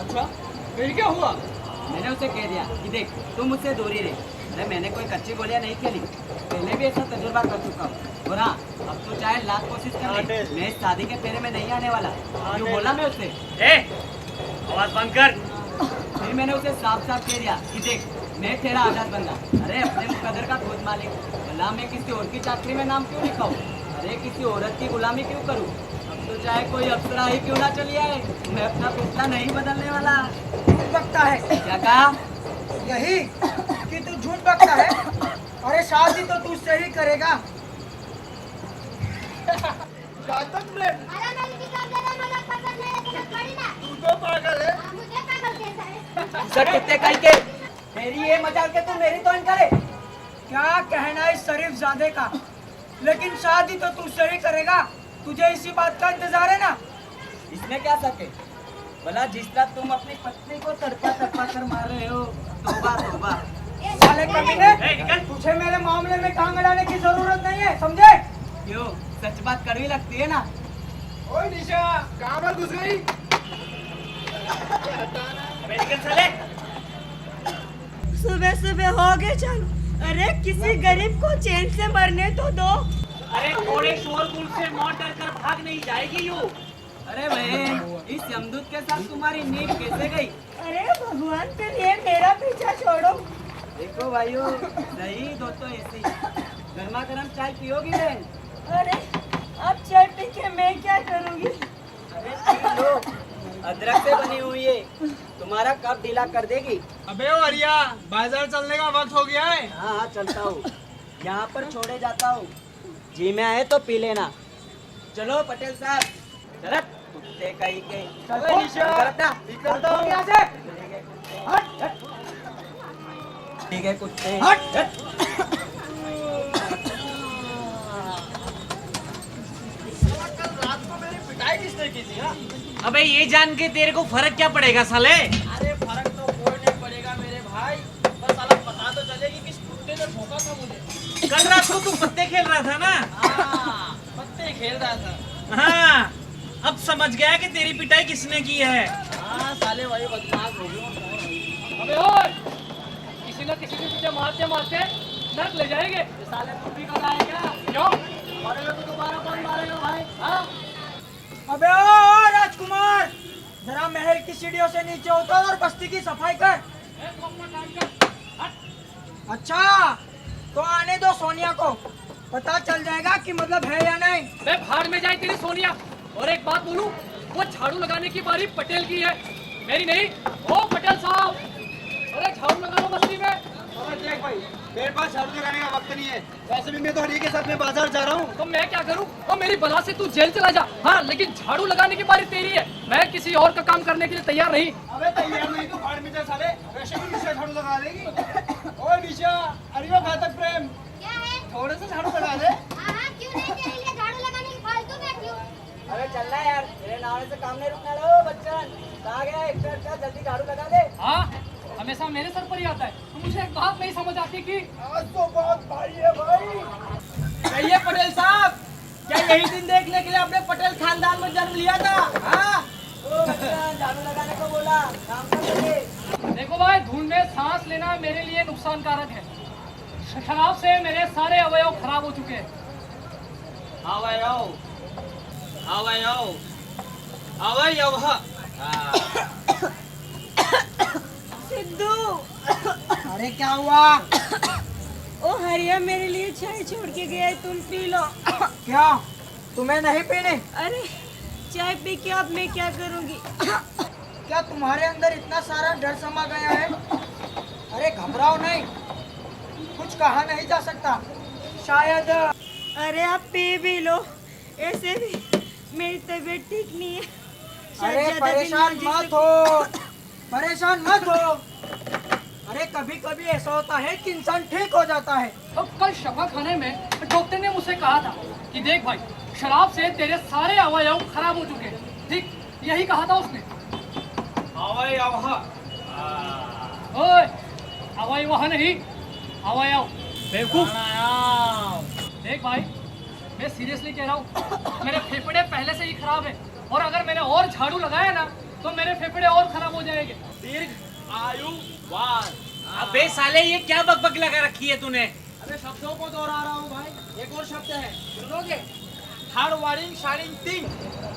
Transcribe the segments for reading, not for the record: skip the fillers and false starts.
अच्छा, फिर क्या हुआ? मैंने उसे कह दिया कि देख तुम मुझसे दूरी रहे। अरे मैंने कोई कच्ची गोलियां नहीं खेली, पहले भी ऐसा तजुर्बा कर चुका हूँ। और हाँ, अब तो चाहे लाख कोशिश कर ले, मैं इस शादी के फेरे में नहीं आने वाला। जो बोला मैं उससे। आवाज बंद कर। फिर मैंने उसे साफ साफ कह दिया कि देख मैं तेरा आजाद बंदा, अरे अपने मुकद्दर का खुद मालिक। भला मैं किसी और की चाकरी में नाम क्यों लिखाऊं? अरे किसी औरत की गुलामी क्यों करूं? अब तो चाहे कोई अप्सरा ही क्यों ना चली आए, मैं अपना फैसला नहीं बदलने वाला। झूठ बकता है। क्या कहा? यही कि तू झूठ बकता है। अरे शादी तो तू से ही करेगा। घातक प्रेम, अरे मेरी किताब देना मुझे पसंद नहीं है, तुम्हें थोड़ी ना। तू तो पागल है। हाँ, मुझे पागल कहता है। सर कुत्ते कहीं के, मेरी ये मजाल के तू मेरी तोड़ करे। क्या कहना है शरीफ जादे का, लेकिन शादी तो तू से ही करेगा। तुझे इसी बात का इंतजार है ना। इसमें क्या सके? भला जिस तरह तुम अपनी पत्नी को तड़पा तड़पा कर मार रहे हो, तौबा तौबा। साले कमीने, निकल। तुझे मेरे मामले में टांग अड़ाने की जरूरत नहीं है, समझे? क्यों, सच बात कड़वी लगती है ना? ओए निशा, कहाँ पर घुस गई? अबे निकल साले। सुबह सुबह हो गए चालू। अरे किसी गरीब को चैन से मरने तो दो। अरे थोड़े शोरगुल से मौत डर कर भाग नहीं जाएगी यूं। अरे बहन, इस यमदूत के साथ तुम्हारी नींद कैसे गई? अरे भगवान के लिए मेरा पीछा छोड़ो। देखो भाइयों, नहीं दो तो ऐसी गर्मा गर्म चाय पियोगी बहन? अरे अब चाय पी के मैं क्या करूँगी? अरे पी लो, अदरक से बनी हुई है, तुम्हारा कप ढीला कर देगी। अबे ओ अरिया, बाजार चलने का वक्त हो गया है। हाँ हाँ चलता हूँ, यहाँ पर छोड़े जाता हूँ। जी में आए तो पी लेना। चलो पटेल साहब, चलत कुत्ते कहीं के। चलो निशा, निकलता हूँ यहाँ से। ठीक है कुत्ते। पिटाई किसने की थी? हाँ? अबे ये जान के तेरे को फर्क क्या पड़ेगा साले? अरे फर्क तो कोई नहीं पड़ेगा मेरे भाई, बस साला पता तो चलेगी किस कुत्ते ने ठोका था मुझे। कल रात को तू पत्ते खेल रहा था ना? हाँ, पत्ते खेल रहा था। हाँ, अब समझ गया कि तेरी पिटाई किसने की है। हाँ साले भाई बदमाश हो गए। अबे ओए, किसी न किसी को तुझे मारते मारते नर्क ले जाएंगे। ये साले तुम भी कल आए क्या? क्यों? मारेगा तो दोबारा कौन मारेगा भाई? हाँ? अबे ओ राजकुमार, जरा महल की सीढ़ियों से नीचे उतर और बस्ती की सफाई कर। तू अपना काम कर। हट। अच्छा, तो आने दो सोनिया को, पता चल जाएगा कि मतलब है या नहीं। बे भाड़ में जाए तेरी सोनिया। और एक बात बोलूं, वो झाड़ू लगाने की बारी पटेल की है, मेरी नहीं। ओ पटेल साहब, अरे झाड़ू लगा लो बस्ती में। अरे देख भाई, मेरे पास झाड़ू लगाने का वक्त नहीं है। वैसे भी मैं तो हरी के साथ में बाजार जा रहा हूँ। तो मैं क्या करूं? और मेरी बला से तू जेल चला जा। हाँ, लेकिन झाड़ू लगाने की बारी तेरी है, मैं किसी और का काम करने के लिए तैयार नहीं। अबे तैयार नहीं तो भाड़ में जा साले, वैसे भी निशा झाड़ू लगा देगी। ओए निशा, अरे वो घातक प्रेम, क्या है? थोड़े से झाड़ू लगा दे। हाँ हाँ, क्यों नहीं, तेरे लिए झाड़ू लगाने की फालतू बैठी हूँ। अरे चलना यार, मेरे नावड़े से काम नहीं रुकना। लो बच्चन, कहाँ गया? एक्स्ट्रा जल्दी झाड़ू लगा दे। हाँ, हमेशा मेरे सर पर ही आता है। तो मुझे एक बात नहीं समझ आती कि आज तो बहुत भारी है भाई। कहिए पटेल साहब, क्या यही दिन देखने के लिए आपने पटेल खानदान में जन्म लिया था? हाँ? ओ बच्चन, झाड़ू लगाने को बोला, काम कर दे। देखो भाई, धुंध में सांस लेना मेरे लिए नुकसानकारक है। शराब से मेरे सारे अवयव खराब हो चुके हैं। सिद्धू, अरे क्या हुआ? ओ हरिया मेरे लिए चाय छोड़ के गया है, तुम पी लो। क्या तुम्हें नहीं पीनी? अरे चाय पी के अब मैं क्या करूँगी? क्या तुम्हारे अंदर इतना सारा डर समा गया है? अरे घबराओ नहीं, कुछ कहा नहीं जा सकता। शायद अरे आप पी भी लो, ऐसे भी मेरी तबीयत ठीक नहीं है। शायद अरे ज्यादा दिन परेशान ना जी मत सकूं। हो, परेशान मत हो। अरे कभी कभी ऐसा होता है कि इंसान ठीक हो जाता है। तो कल शफा खाने में डॉक्टर ने मुझसे कहा था कि देख भाई, शराब से तेरे सारे अवयव खराब हो चुके हैं। ठीक यही कहा था उसने। ओए, अवयव नहीं, अवयव बेवकूफ। देख भाई, मैं सीरियसली कह रहा हूँ, मेरे फेफड़े पहले से ही खराब है, और अगर मैंने और झाड़ू लगाया ना तो मेरे फेफड़े और खराब हो जाएंगे। दीर्घ आयु वाद। अबे साले ये क्या बकबक लगा रखी है तूने? अरे शब्दों को दोहरा रहा हूँ भाई, एक और शब्द है, सुनोगे? Hard wiring shining thing.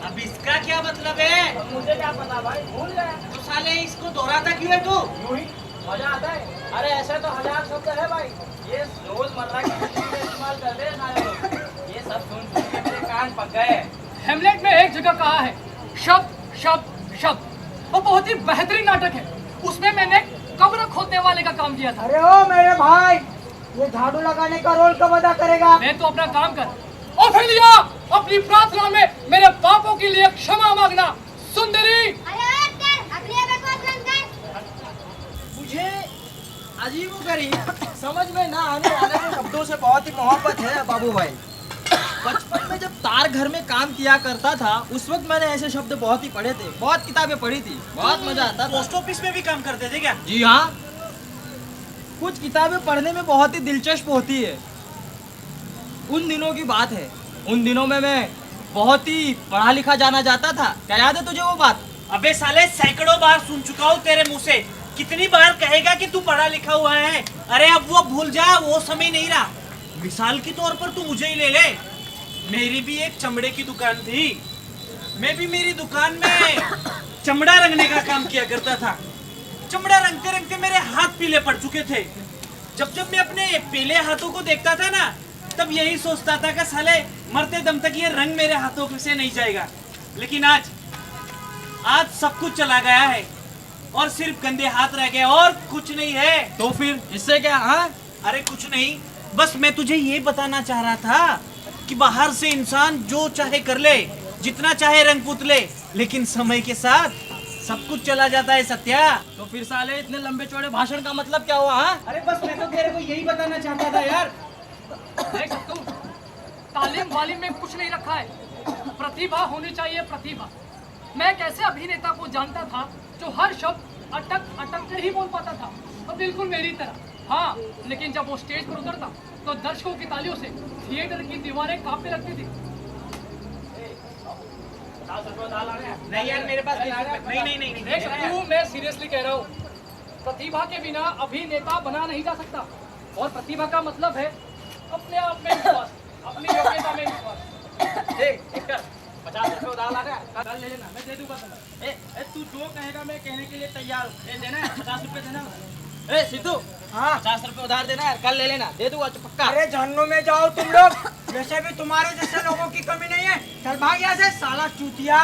अब इसका क्या मतलब है? मुझे क्या पता भाई, भूल गया। तो साले इसको दोहराता क्यों है तू? यूं ही मजा आता है। अरे ऐसे तो हजार शब्द है भाई, ये रोजमर्रा की जिंदगी में इस्तेमाल करते हैं सारे लोग। ये सब सुन सुन के मेरे कान पक गए। हेमलेट में एक जगह कहा है शब्द शब्द शब्द, वो बहुत ही बेहतरीन नाटक है। उसमें मैंने कब्र खोदने वाले का काम किया था। अरे ओ मेरे भाई, ये झाड़ू लगाने का रोल कब अदा करेगा? मैं तो अपना काम कर और फिर लिया अपनी प्रार्थना में मेरे पापों के लिए क्षमा मांगना। सुंदरी अरे अपनी बकवास बंद कर। मुझे अजीब करी समझ में ना आने वाले शब्दों से बहुत ही मोहब्बत है बाबू भाई। बचपन में जब तार घर में काम किया करता था, उस वक्त मैंने ऐसे शब्द बहुत ही पढ़े थे, बहुत किताबें पढ़ी थी, बहुत मजा आता था। पोस्ट ऑफिस में भी काम करते थे क्या? जी हाँ, कुछ किताबें पढ़ने में बहुत ही दिलचस्प होती है। उन दिनों की बात है, उन दिनों में मैं बहुत ही पढ़ा लिखा जाना जाता था। क्या याद है तुझे वो बात? अबे साले सैकड़ों बार सुन चुका हूँ तेरे मुंह से। कितनी बार कहेगा कि तू पढ़ा लिखा हुआ है? अरे अब वो भूल जा, वो समय नहीं रहा। मिसाल के तौर पर तू मुझे ही ले ले। मेरी भी एक चमड़े की दुकान थी। मैं भी मेरी दुकान में चमड़ा रंगने का काम किया करता था। चमड़ा रंगते रंगते मेरे हाथ पीले पड़ चुके थे। जब जब मैं अपने पीले हाथों को देखता था ना, तब यही सोचता था कि साले मरते दम तक ये रंग मेरे हाथों से नहीं जाएगा। लेकिन आज सब कुछ चला गया है और सिर्फ गंदे हाथ रह गए और कुछ नहीं है। तो फिर इससे क्या? हाँ, अरे कुछ नहीं, बस मैं तुझे ये बताना चाह रहा था कि बाहर से इंसान जो चाहे कर ले, जितना चाहे रंग पुतले, लेकिन समय के साथ सब कुछ चला जाता है सत्या। तो फिर साले इतने लंबे चौड़े भाषण का मतलब क्या हुआ? हाँ, अरे बस मैं तो तेरे को यही बताना चाहता था यार। देख सकते हो, तालीम वालीम में कुछ नहीं रखा है। प्रतिभा होनी चाहिए, प्रतिभा। मैं कैसे अभिनेता को जानता था जो हर शब्द अटक अटक कर ही बोल पाता था, और बिल्कुल मेरी तरह। हाँ, लेकिन जब वो स्टेज पर उतरता तो दर्शकों की तालियों से थिएटर की दीवारें कांपने लगती थी। नहीं यार, मेरे पास नहीं। देख सकते हो, मैं सीरियसली कह रहा हूँ, प्रतिभा के बिना अभिनेता बना नहीं जा सकता। और प्रतिभा का मतलब है अपने आप में विश्वास, अपनी योग्यता में विश्वास। देख, एक कर, 50 रुपए उधार ला रहा, कल ले लेना, मैं दे दूंगा तुम्हें। ए, तू जो कहेगा मैं कहने के लिए तैयार हूँ। ए, देना है 50 रुपए देना। ए सिद्धू, हाँ 50 रुपए उधार देना है, कल ले लेना, दे दूंगा पक्का। अरे जानू में जाओ तुम लोग, वैसे भी तुम्हारे जैसे लोगों की कमी नहीं है। चल भाग यहाँ से साला चूतिया।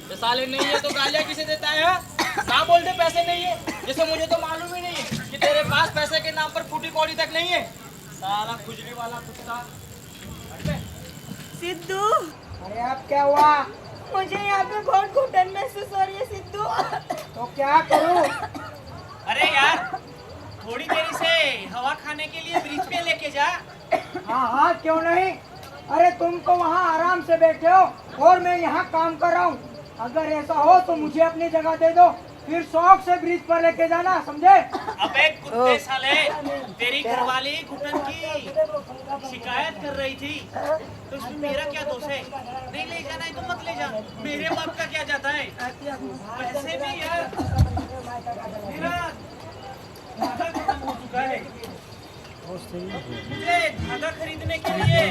ये साले नहीं है तो गालियाँ किसे देता है? हाँ? ना बोल दे पैसे नहीं है, जैसे मुझे तो मालूम ही नहीं है कि तेरे पास पैसे के नाम पर फूटी कौड़ी तक नहीं है। साला खुजली वाला कुत्ता। सिद्धू, अरे अब क्या हुआ? मुझे यहाँ पे बहुत घुटन महसूस हो रही है सिद्धू। तो क्या करूँ? अरे यार, थोड़ी देरी से हवा खाने के लिए ब्रिज पे लेके जा। हाँ हाँ क्यों नहीं। अरे तुम तो वहाँ आराम से बैठे हो और मैं यहाँ काम कर रहा हूँ। अगर ऐसा हो तो मुझे अपनी जगह दे दो, फिर शौक से ब्रिज पर लेके जाना, समझे? अबे कुत्ते साले, तेरी घरवाली घुटन की शिकायत कर रही थी, तो इसमें मेरा क्या दोष है? नहीं ले जाना है तो मत ले जा, मेरे बाप का क्या जाता है? वैसे भी यार मेरा धागा खत्म हो चुका है। मुझे धागा खरीदने के लिए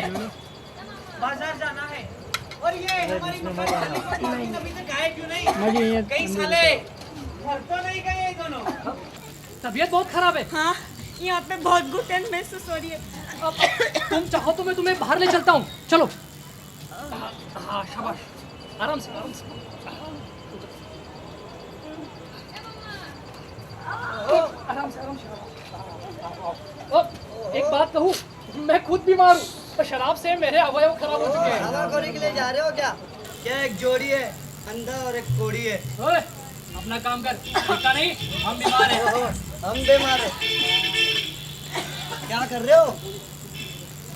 बाजार जाना है। और ये हमारी मकान वाली को पानी कभी से गाय क्यों नहीं? कई साले घर तो नहीं गए ये दोनों। तबीयत बहुत खराब है। हाँ, यहाँ पे बहुत घुटन महसूस हो रही है। अब तुम चाहो तो मैं तुम्हें बाहर ले चलता हूँ, चलो। हाँ शाबाश, आराम से आराम से। आराम से आराम से। एक बात कहूँ, मैं खुद बीमार हूँ और शराब से मेरे अवयव खराब हो चुके हैं। हवा के लिए जा रहे हो क्या? क्या एक जोड़ी है, अंधा और एक कोड़ी है। ओए, अपना काम कर, देखा नहीं हम बीमार हैं। हम बीमार है। क्या कर रहे हो?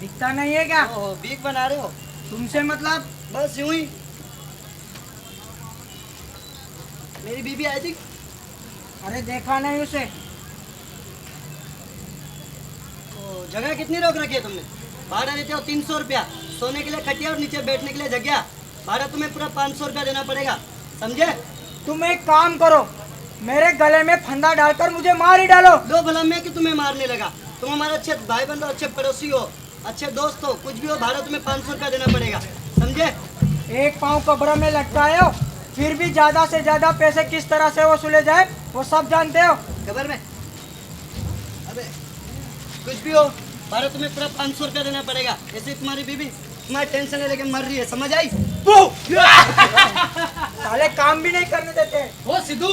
दिखता नहीं है क्या? ओहो, बीक बना रहे हो? तुमसे मतलब? बस यूं ही। मेरी बीबी आई थी। अरे देखा नहीं उसे। जगह कितनी रोक रखी है तुमने? भाड़ा देते हो 300 रुपया, सोने के लिए खटिया और नीचे बैठने के लिए जगह। भाड़ा तुम्हें पूरा 500 रुपया देना पड़ेगा, समझे? तुम एक काम करो, मेरे गले में फंदा डालकर मुझे मार ही डालो। दो भला मैं कि तुम्हें मारने लगा। तुम हमारे अच्छे भाई बंधु, अच्छे पड़ोसी हो, अच्छे दोस्त हो, कुछ भी हो, भाड़ा तुम्हें 500 रुपया देना पड़ेगा, समझे? एक पाँव कब्र में लटकाए हो, फिर भी ज्यादा से ज्यादा पैसे किस तरह से वसूले जाए वो सब जानते हो। खबर में? अबे कुछ भी हो, भाड़ा तुम्हें पूरा 500 रुपया देना पड़ेगा। ऐसे तुम्हारी बीबी तुम्हारी टेंशन लेके मर रही है, समझ आई? साले काम भी नहीं करने देते। वो सिद्धू,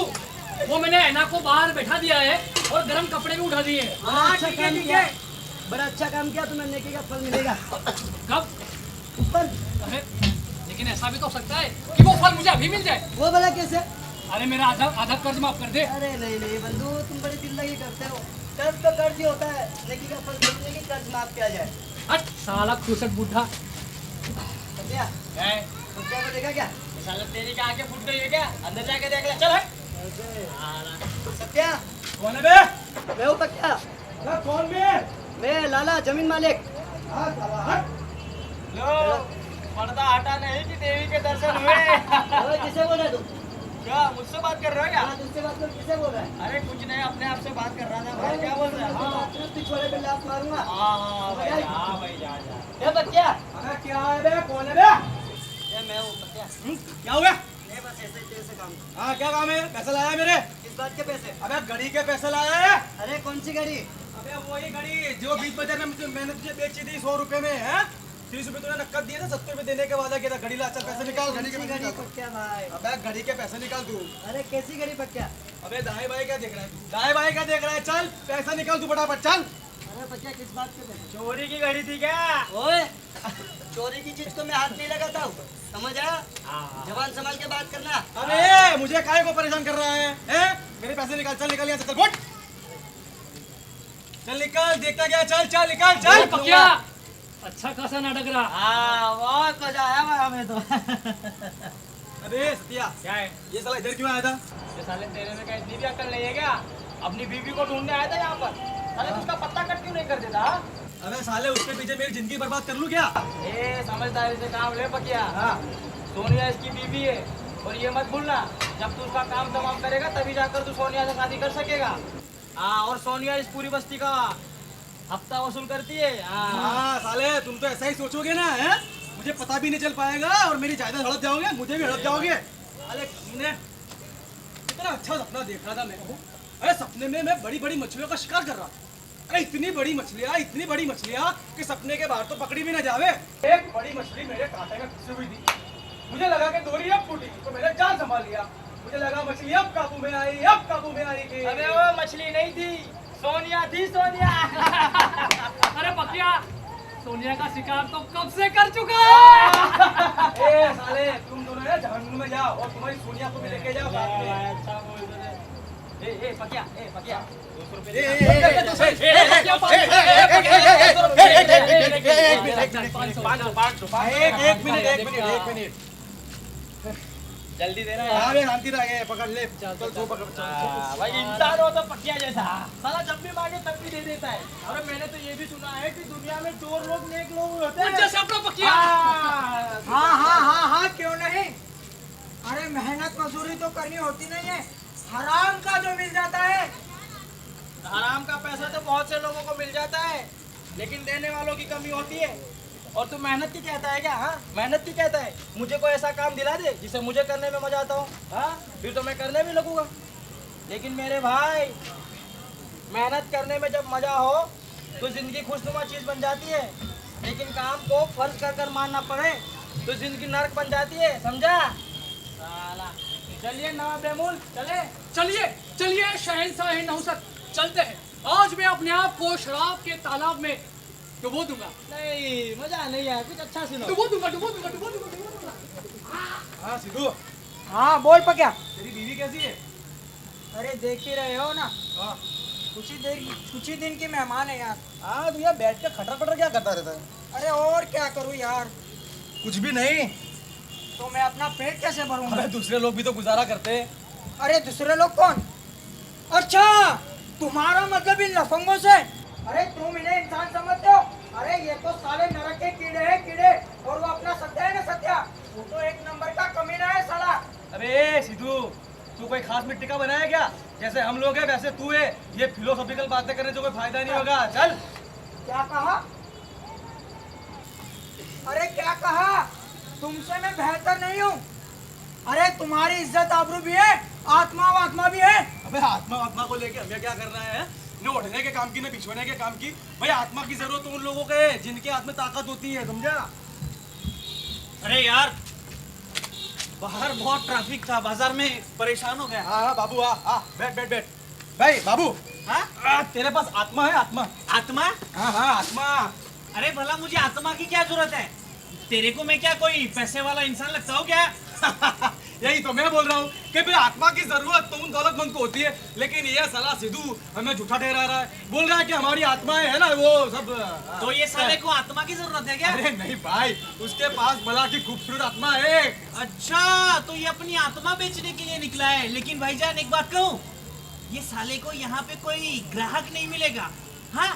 वो मैंने ऐना को बाहर बैठा दिया है और गर्म कपड़े भी उठा दिए हैं। बड़ा अच्छा ठीक है, काम ठीक किया, है। बड़ा अच्छा काम किया, तुम्हें नेकी का फल मिलेगा कब? ऊपर। अरे लेकिन ऐसा भी तो हो सकता है कि वो फल मुझे अभी मिल जाए। वो भला कैसे? अरे मेरा आधा आधा कर्ज माफ कर दे। अरे नहीं नहीं बंधु, तुम बड़ी दिल लगी करते हो। कर्ज तो कर्ज ही होता है, नेकी का फल मिलने की कर्ज माफ किया जाए। हट साला खुशक बूढ़ा। समझा? कुत्ते को देखा क्या? साला तेरी क्या आंखें फूट गई है क्या? अंदर जाके देख ले। चल हट। सत्या, कौन है बे? मैं हूँ पक्या। कौन बे? मैं लाला, जमीन मालिक। लो, पर्दा हटा नहीं कि देवी के दर्शन हुए। ओए, किसे बोल रहा है तू? क्या मुझसे बात कर रहे हो क्या? हाँ, तुझसे बात कर, किसे बोल रहा है? अरे कुछ नहीं, अपने आप से बात कर रहा था भाई। क्या बोल रहा है? हाँ, पिछवाड़े पे लात मारूंगा। हाँ भाई, हाँ भाई, जा जा। ए पक्या, अरे क्या है बे? कौन है बे? ये मैं हूँ पक्या। क्या हुआ? नहीं बस ऐसे तेरे से काम। हाँ क्या काम है? पैसे लाया मेरे? किस बात के पैसे? अबे घड़ी के पैसे लाया है? अरे कौन सी गाड़ी? अबे वही घड़ी जो बीच बाजार में मैंने तुझे बेची थी 100 रुपए में, है? 30 रुपए तूने नकद दिए थे, 70 रुपए देने के वादा किया था। घड़ी ला, चल पैसे निकाल। घड़ी के कैसी पैसे गाड़ी निकाल। पक्या भाई? अबे घड़ी के पैसे निकाल तू। अरे कैसी गाड़ी पक्या? अबे दाएं बाएं क्या देख रहा है तू? दाएं बाएं क्या देख रहा है? चल पैसा निकाल तू फटाफट, चल। अरे पक्या किस बात के पैसे? चोरी की घड़ी थी क्या? ओए, चोरी की चीज को मैं हाथ नहीं लगाता हूँ, समझ आया? जवान संभाल के बात करना। अबे मुझे काहे को परेशान कर रहा है? हैं? मेरे पैसे निकाल, चल निकाल यहाँ से, चल फुट। चल निकाल, देखता क्या? चल चल निकाल, चल। अरे पकिया, अच्छा खासा नाटक रहा। हाँ, बहुत मजा आया भाई हमें तो। अबे सत्या, क्या है? ये साला इधर क्यों आया था? ये साले तेरे में क्या इतनी भी अक्ल नहीं है क्या? अपनी बीवी को ढूंढने आया था यहाँ पर। साले उसका पत्ता कट क्यों नहीं कर देता? अबे साले उसके पीछे मेरी जिंदगी बर्बाद कर लूं क्या? ए समझदारी से काम ले पकिया। हाँ। सोनिया इसकी बीवी है और ये मत भूलना, जब तू उसका काम तमाम करेगा तभी जाकर तू सोनिया से शादी कर सकेगा। हाँ, और सोनिया इस पूरी बस्ती का हफ्ता वसूल करती है। हाँ। हाँ साले तुम तो ऐसा ही सोचोगे ना, है? मुझे पता भी नहीं चल पाएगा और मेरी जायदाद हड़प जाओगे, मुझे भी हड़प जाओगे। साले तुमने कितना अच्छा सपना देख रहा था मैं। अरे सपने में मैं बड़ी बड़ी मछलियों का शिकार कर रहा था। अरे इतनी बड़ी मछलियाँ कि सपने के बाहर तो पकड़ी भी ना जावे। एक बड़ी मछली मेरे कांटे में फंसी हुई थी, मुझे लगा कि डोरी अब टूटी, तो मैंने जान संभाल लिया। मुझे लगा मछली अब काबू में आई, अब काबू में आएगी। अबे वो मछली नहीं थी, सोनिया थी, सोनिया। अरे पकिया, सोनिया का शिकार तो कब से कर चुका है। ए साले तुम दोनों ना जहन्नुम में जाओ और तुम्हारी सोनिया को भी लेके जाओ साथ में। अच्छा बोल रहे। ए पकिया, 200 रुपए। एक मिनट जल्दी देना हाँ बे, शांति रह गए, पकड़ ले। चल सो पकड़, हाँ, भाई इंसान हो तो पकिया जैसा, साला जब भी मांगे तब भी दे देता है। अरे मैंने तो ये भी सुना है कि दुनिया में चोर लोग नेक लोग होते हैं। जैसे अपना पकिया। हाँ क्यों नहीं? अरे मेहनत मजदूरी तो करनी होती नहीं है, हराम का जो मिल जाता है। हराम का पैसा तो बहुत से लोगों को मिल जाता है, लेकिन देने वालों की कमी होती है। और तू मेहनत की कहता है क्या? हाँ, मेहनत की कहता है। मुझे कोई ऐसा काम दिला दे जिसे मुझे करने में मजा आता हो, हाँ, फिर तो मैं करने भी लगूंगा। लेकिन मेरे भाई, मेहनत करने में जब मजा हो तो जिंदगी खुशनुमा चीज बन जाती है, लेकिन काम को फर्ज कर कर मानना पड़े तो जिंदगी नर्क बन जाती है, समझा? साला चलिए नवा बेमूल, चलिए शहंशाह नौसत, चलते हैं। आज मैं अपने आप को शराब के तालाब में डुबो दूंगा। नहीं मजा नहीं है, कुछ अच्छा सुनो। डुबो दूंगा। हाँ सिद्धू, हाँ बोल पक्या। तेरी बीवी कैसी है? अरे देख ही रहे हो ना, हाँ कुछ ही दिन की मेहमान है यार। हाँ तू यार बैठ के खटर पटर क्या करता रहता है? अरे और क्या करूँ यार, कुछ भी नहीं। तो मैं अपना पेट कैसे भरूंगा? अरे दूसरे लोग भी तो गुजारा करते हैं। अरे दूसरे लोग कौन? अच्छा तुम्हारा मतलब इन लफंगों से? अरे तुम इन्हें इंसान समझते हो? अरे ये तो साले नरक के कीड़े हैं, कीड़े। और वो अपना सत्या है ना, सत्या, वो तो एक नंबर का कमीना है साला। अबे सिद्धू, तू कोई खास मिट्टी का बनाया क्या? जैसे हम लोग हैं वैसे तू है। ये फिलोसॉफिकल बातें करने से कोई फायदा नहीं होगा। चल। क्या कहा? अरे क्या कहा? तुमसे मैं बेहतर नहीं हूँ। अरे तुम्हारी इज्जत आबरू भी है, आत्मा वात्मा भी है। अबे आत्मा को लेके हमें क्या करना है? न उठने के काम की न बिछोने के काम की। भाई आत्मा की जरूरत उन लोगों को है जिनके हाथ में ताकत होती है, समझा? अरे यार, बाहर बहुत ट्रैफिक था, बाजार में परेशान हो गया। हाँ बाबू, बैठ बैठ बैठ। भाई बाबू, हाँ? तेरे पास आत्मा है? आत्मा? आत्मा? हाँ आत्मा। अरे भला मुझे आत्मा की क्या जरूरत है? तेरे को मैं क्या कोई पैसे वाला इंसान लगता हूँ क्या? यही तो मैं बोल रहा हूँ कि भाई आत्मा की जरूरत तो उन दौलतमंद को होती है, लेकिन ये साला सिद्धू हमें झूठा ठहरा रहा है। बोल रहा है कि हमारी आत्माएं है ना वो सब। तो ये साले को आत्मा की जरूरत है क्या? अरे नहीं भाई, उसके पास भला की खूबसूरत आत्मा है। अच्छा, तो ये अपनी आत्मा बेचने के लिए निकला है। लेकिन भाईजान एक बात कहूँ, ये साले को यहाँ पे कोई ग्राहक नहीं मिलेगा। हाँ,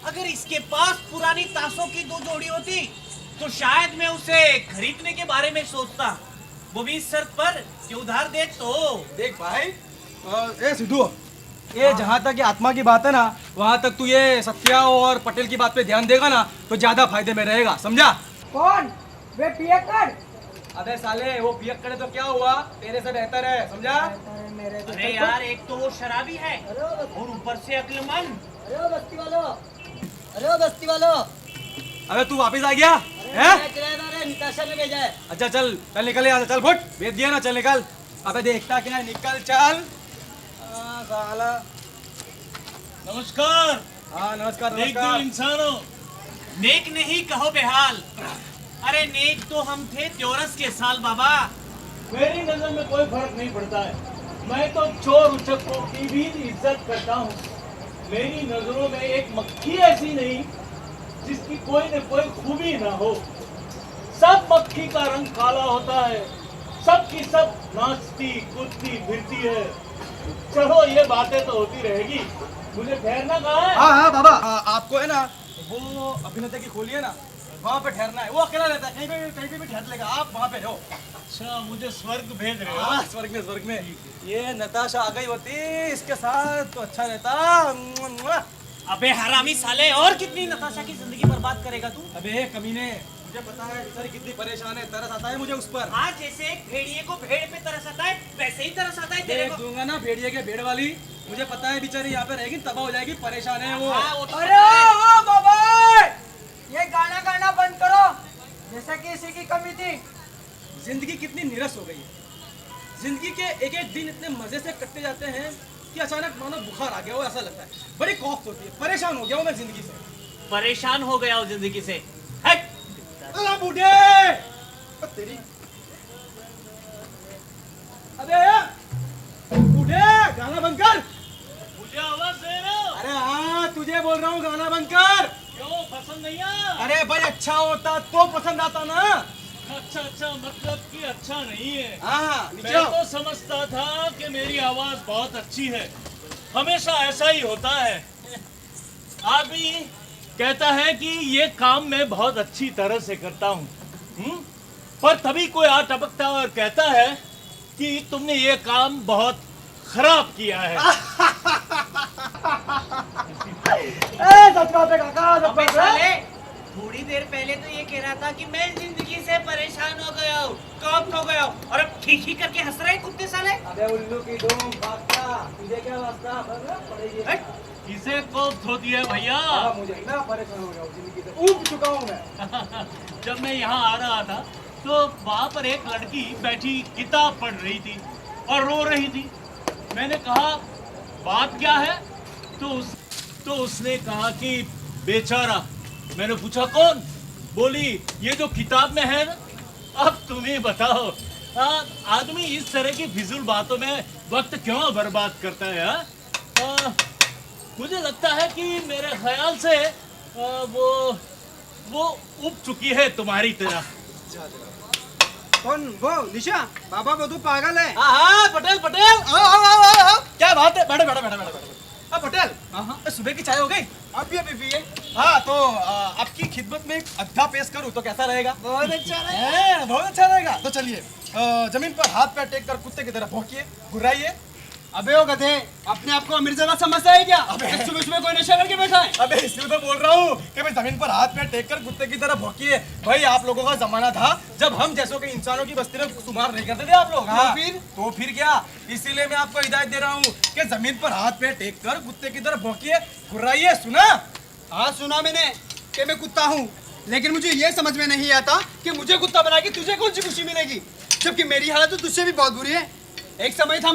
अगर इसके पास पुरानी ताशों की 2 जोड़ी होती तो शायद मैं उसे खरीदने के बारे में सोचता, वो भी इस शर्त पर कि उधार दे तो। देख भाई, ए सिद्धू, ये जहाँ तक ये आत्मा की बात है ना, वहाँ तक तू ये सत्या और पटेल की बात पे ध्यान देगा ना तो ज्यादा फायदे में रहेगा, समझा? कौन? वे पियक्कड़? अबे साले, वो पियक्कड़ तो क्या हुआ, तेरे से बेहतर है, समझा? मेरे तो अरे यार, एक तो वो शराबी है और ऊपर से अक्लमंद। अरे बस्ती वालों, अबे तू वापिस आ गया है? किराएदार है, निताशा ने भेजा है। अच्छा चल चल निकल यहाँ से, चल फुट, भेज दिया ना, चल निकल। अबे देखता क्या है, निकल चल। साला। नमस्कार। हाँ नमस्कार नेक दिल नमस्कार। इंसानों, नेक नहीं कहो बेहाल। अरे नेक तो हम थे त्योरस के साल बाबा। मेरी नजर में कोई फर्क नहीं पड़ता है। मैं तो चोर उचक्कों की भी इज्जत करता हूँ। मेरी नजरों में एक मक्खी ऐसी नहीं जिसकी कोई न कोई खूबी ना हो। सब मक्खी का रंग काला होता है, सबकी सब नाचती कूदती फिरती है। चलो ये बातें तो होती रहेगी, मुझे ठहरना कहाँ है? हाँ बाबा, आपको है ना वो अभिनेता की खोली है ना, वहाँ पे ठहरना है। वो अकेला रहता है, कहीं पे भी ठहर लेगा, आप वहाँ पे रहो। अच्छा, मुझे स्वर्ग भेज रहे हो? हाँ स्वर्ग में। ये नताशा आ गई होती इसके साथ तो अच्छा रहता। अबे हरामी साले, और कितनी नताशा की जिंदगी बर्बाद करेगा तू? अबे कमीने, मुझे पता है बेचारी कितनी परेशान है, तरस आता है मुझे उस पर। हाँ, जैसे एक भेड़िए को भेड़ पे तरस आता है, वैसे ही तरस आता है तेरे देख को। दूंगा ना भेड़िए के भेड़ वाली। मुझे पता है बेचारी यहाँ पे रहेगी, तबाह हो जाएगी, परेशान है वो। हाँ, वो तो अरे ओ बाबा, ये गाना गाना बंद करो, जैसे कि इसी की कमी थी। जिंदगी कितनी निरस हो गई है। जिंदगी के एक एक दिन इतने मजे से कटते जाते हैं कि अचानक मानो बुखार आ गया हो, ऐसा लगता है। बड़ी कॉफ होती है, परेशान हो गया हूँ मैं जिंदगी से। परेशान हो गया हूँ जिंदगी से। हट! अरे बूढ़े, तेरी अबे बूढ़े, गाना बंद कर। मुझे आवाज दे रहे हो? अरे हाँ तुझे बोल रहा हूँ, गाना बंद कर। क्यों, पसंद नहीं आया? अरे भाई अच्छा होता तो पसंद आता ना। अच्छा, मतलब कि अच्छा नहीं है। हाँ मैं नीचे आओ। तो समझता था कि मेरी आवाज बहुत अच्छी है, हमेशा ऐसा ही होता है। आदमी कहता है कि ये काम मैं बहुत अच्छी तरह से करता हूँ, पर तभी कोई आ टपकता और कहता है कि तुमने ये काम बहुत खराब किया है। सच बात है काका, सच अबे बात साले, है। थोड़ी देर पहले तो ये कह रहा था कि मैं जिंदगी से परेशान हो गया हूँ, कॉप्ट हो गया हूँ, और अब ठीक ही करके हंस रहे कुत्ते साले। अबे उल्लू की दुम भागता, तुझे क्या वास्ता? पड़ेगी। हट! किसे कोफ्त होती है भैया? मुझे ना परेशान हो गया हूँ जिंदगी से, ऊब चुका हूँ मैं। जब मैं यहाँ आ रहा था तो वहाँ पर एक लड़की बैठी किताब पढ़ रही थी और रो रही थी। मैंने कहा बात क्या है, तो उसने कहा कि बेचारा। मैंने पूछा कौन? बोली ये जो किताब में है ना। अब तुम ही बताओ, आदमी इस तरह की फिजूल बातों में वक्त क्यों बर्बाद करता है? मुझे लगता है कि मेरे ख्याल से वो उब चुकी है तुम्हारी तरह। कौन वो? निशा बाबा वो तू पागल है। हाँ, पटेल पटेल, क्या बात है? बैठो बैठो बैठो बैठो बैठो। पटेल, सुबह की चाय हो गई? अभी अभी पिए। हाँ तो आपकी खिदमत में एक अद्धा पेश करूं तो कैसा रहेगा? बहुत अच्छा रहेगा। बहुत अच्छा रहेगा। तो चलिए जमीन पर हाथ पैर टेक कर कुत्ते की तरह भौंकिए, गुर्राइए। अबे ओ गधे, अपने आप को अमीर ज़रा समझता है क्या? अबे सुबह सुबह कोई नशा करके बैठा है? अबे इसलिए तो बोल रहा हूँ कि भाई जमीन पर हाथ पैर टेक कर कुत्ते की तरह भौंकिए। भाई आप लोगों का जमाना था जब हम जैसों के इंसानों की बस्ती में शुमार नहीं करते थे आप लोग। हाँ तो फिर क्या? इसीलिए मैं आपको हिदायत दे रहा हूँ कि जमीन पर हाथ पैर टेक कर कुत्ते की तरह भौंकिए, गुर्राइए। सुना? हाँ सुना मैंने कि मैं कुत्ता हूँ, लेकिन मुझे ये समझ में नहीं आता कि मुझे कुत्ता बना के तुझे कौन सी खुशी मिलेगी, जबकि मेरी हालत तो तुझसे भी बहुत बुरी है। एक समय था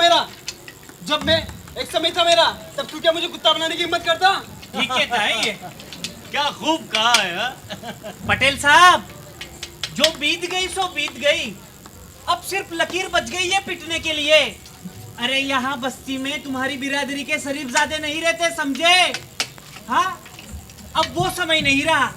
मेरा तब तू क्या मुझे कुत्ता बनाने की हिम्मत करता? ठीक है ये क्या खूब कहा है हाँ? पटेल साहब, जो बीत गई सो बीत गई, अब सिर्फ लकीर बच गई है पिटने के लिए। अरे यहाँ बस्ती में तुम्हारी बिरादरी के शरीफजादे नहीं रहते, समझे? हाँ, अब वो समय नहीं रहा,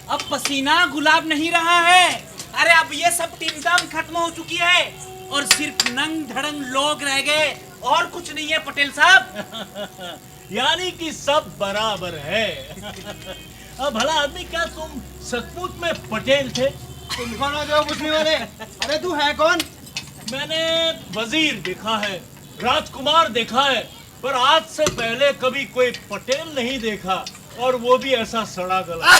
अब पसीना गुलाब नहीं रहा है। अरे अब ये सब टिमटाम खत्म हो चुकी है और सिर्फ नंग धड़ंग लोग रह गए, और कुछ नहीं है पटेल साहब। यानी कि सब बराबर है। अब भला आदमी, क्या तुम सचमुच में पटेल थे? तुम कौन हो जो पूछने वाले? अरे तू है कौन? मैंने वजीर देखा है, राजकुमार देखा है, पर आज से पहले कभी कोई पटेल नहीं देखा, और वो भी ऐसा सड़ा गला।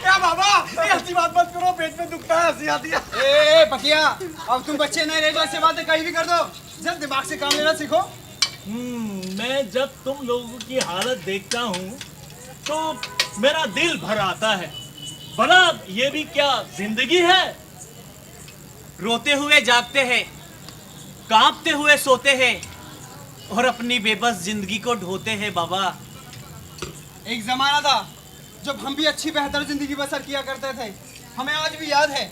क्या बाबा, ऐसी बात मत करो, पेट में दुखता है, हंसी आती है। ए पकिया, अब तुम बच्चे नहीं रहे तो ऐसे बातें कहीं भी कर दो। जब दिमाग से काम लेना सीखो। मैं जब तुम लोगों की हालत देखता हूँ तो मेरा दिल भर आता है। भला ये भी क्या जिंदगी है? रोते हुए जागते हैं, कांपते हुए सोते हैं और अपनी बेबस जिंदगी को ढोते हैं बाबा। एक जमाना था जब हम भी अच्छी बेहतर जिंदगी बसर किया करते थे। हमें आज भी याद है,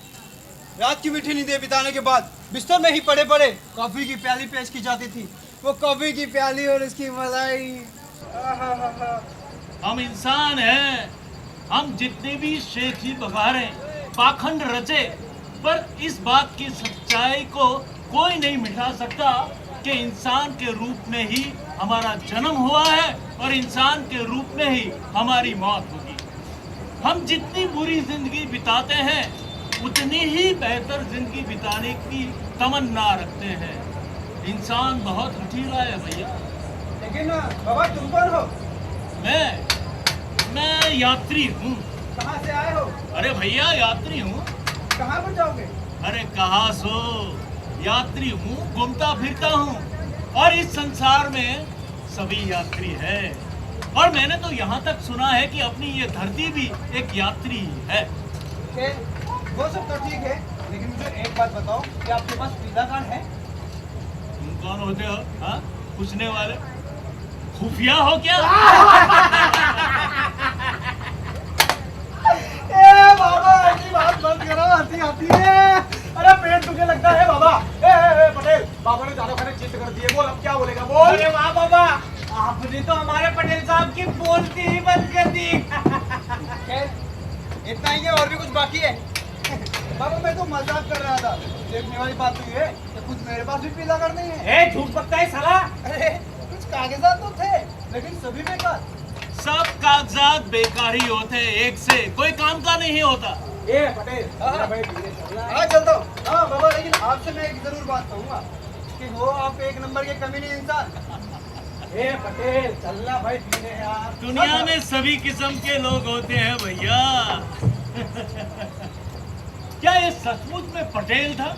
रात की मीठी नींदें बिताने के बाद बिस्तर में ही पड़े पड़े कॉफी की प्याली पेश की जाती थी। वो कॉफी की प्याली और उसकी मलाई। हम इंसान हैं, हम जितने भी शेखी बघारे पाखंड रचे, पर इस बात की सच्चाई को कोई नहीं मिटा सकता कि इंसान के रूप में ही हमारा जन्म हुआ है और इंसान के रूप में ही हमारी मौत होगी। हम जितनी बुरी जिंदगी बिताते हैं उतनी ही बेहतर जिंदगी बिताने की तमन्ना रखते हैं। इंसान बहुत हठीला है भैया। लेकिन बाबा तुम कौन हो? मैं यात्री हूँ। कहाँ से आए हो? अरे भैया यात्री हूँ। कहाँ पर जाओगे? अरे कहाँ सो, यात्री हूँ, घूमता फिरता हूँ, और इस संसार में सभी यात्री है। और मैंने तो यहाँ तक सुना है कि अपनी ये धरती भी एक यात्री है। वो सब तो ठीक है, लेकिन मुझे एक बात बताओ कि आपके पास वीजा कार्ड है? तुम कौन होते हो हाँ पूछने वाले? खुफिया हो क्या? ए बाबा, ऐसी बात मत करो, हंसी आती है। अरे पेट दुखे लगता है बाबा। ए पटेल, बाबा ने ज्यादा खाने चित्त कर दिए। बोल अब क्या बोलेगा, बोल। अरे वाह बाबा, आपने तो हमारे पटेल साहब की बोलती ही बंद कर दी। इतना ही है, और भी कुछ बाकी है? बाबा मैं तो मजाक कर रहा था। देखने वाली बात तो ये है कि कुछ मेरे पास भी पीला कर नहीं है। ए झूठ पकता है साला। अरे कुछ कागजात तो थे, लेकिन सभी बेकार। सब कागजात बेकार ही होते हैं, एक से कोई काम का नहीं होता। ए पटेल, हाँ चलता हूँ। हाँ बाबा, लेकिन आपसे मैं एक जरूर बात कहूँगा कि हो आप एक नंबर के कमीने इंसान। ए पटेल, चलना भाई पीने यार। दुनिया में सभी किस्म के लोग होते हैं भैया। क्या ये सचमुच में पटेल था?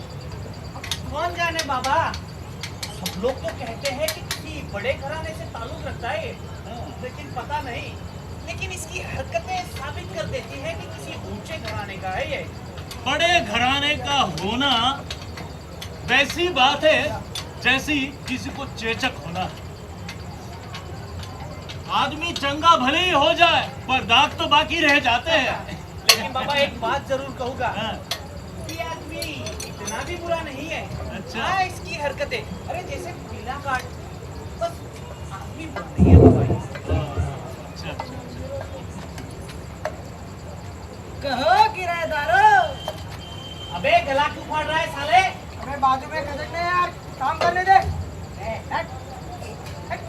कौन जाने बाबा, सब लोग तो कहते हैं कि किसी बड़े घराने से ताल्लुक रखता है, लेकिन पता नहीं। लेकिन इसकी हरकतें साबित कर देती है कि किसी ऊंचे घराने का है ये। बड़े घराने का होना वैसी बात है जैसी किसी को चेचक होना। आदमी चंगा भले ही हो जाए, पर दाग तो बाकी रह जाते हैं। लेकिन बाबा एक बात जरूर कहूँगा, हाँ। ये आदमी इतना भी बुरा नहीं है। अच्छा। हाँ, इसकी हरकतें, अरे जैसे पीला कार्ड, बस आदमी बुरा नहीं है बाबा ये। अच्छा, अच्छा, कहो किराएदारों। अबे गला क्यों फाड़ रहा है साले? अबे बाजू में खटकने यार, काम करने दे। हट,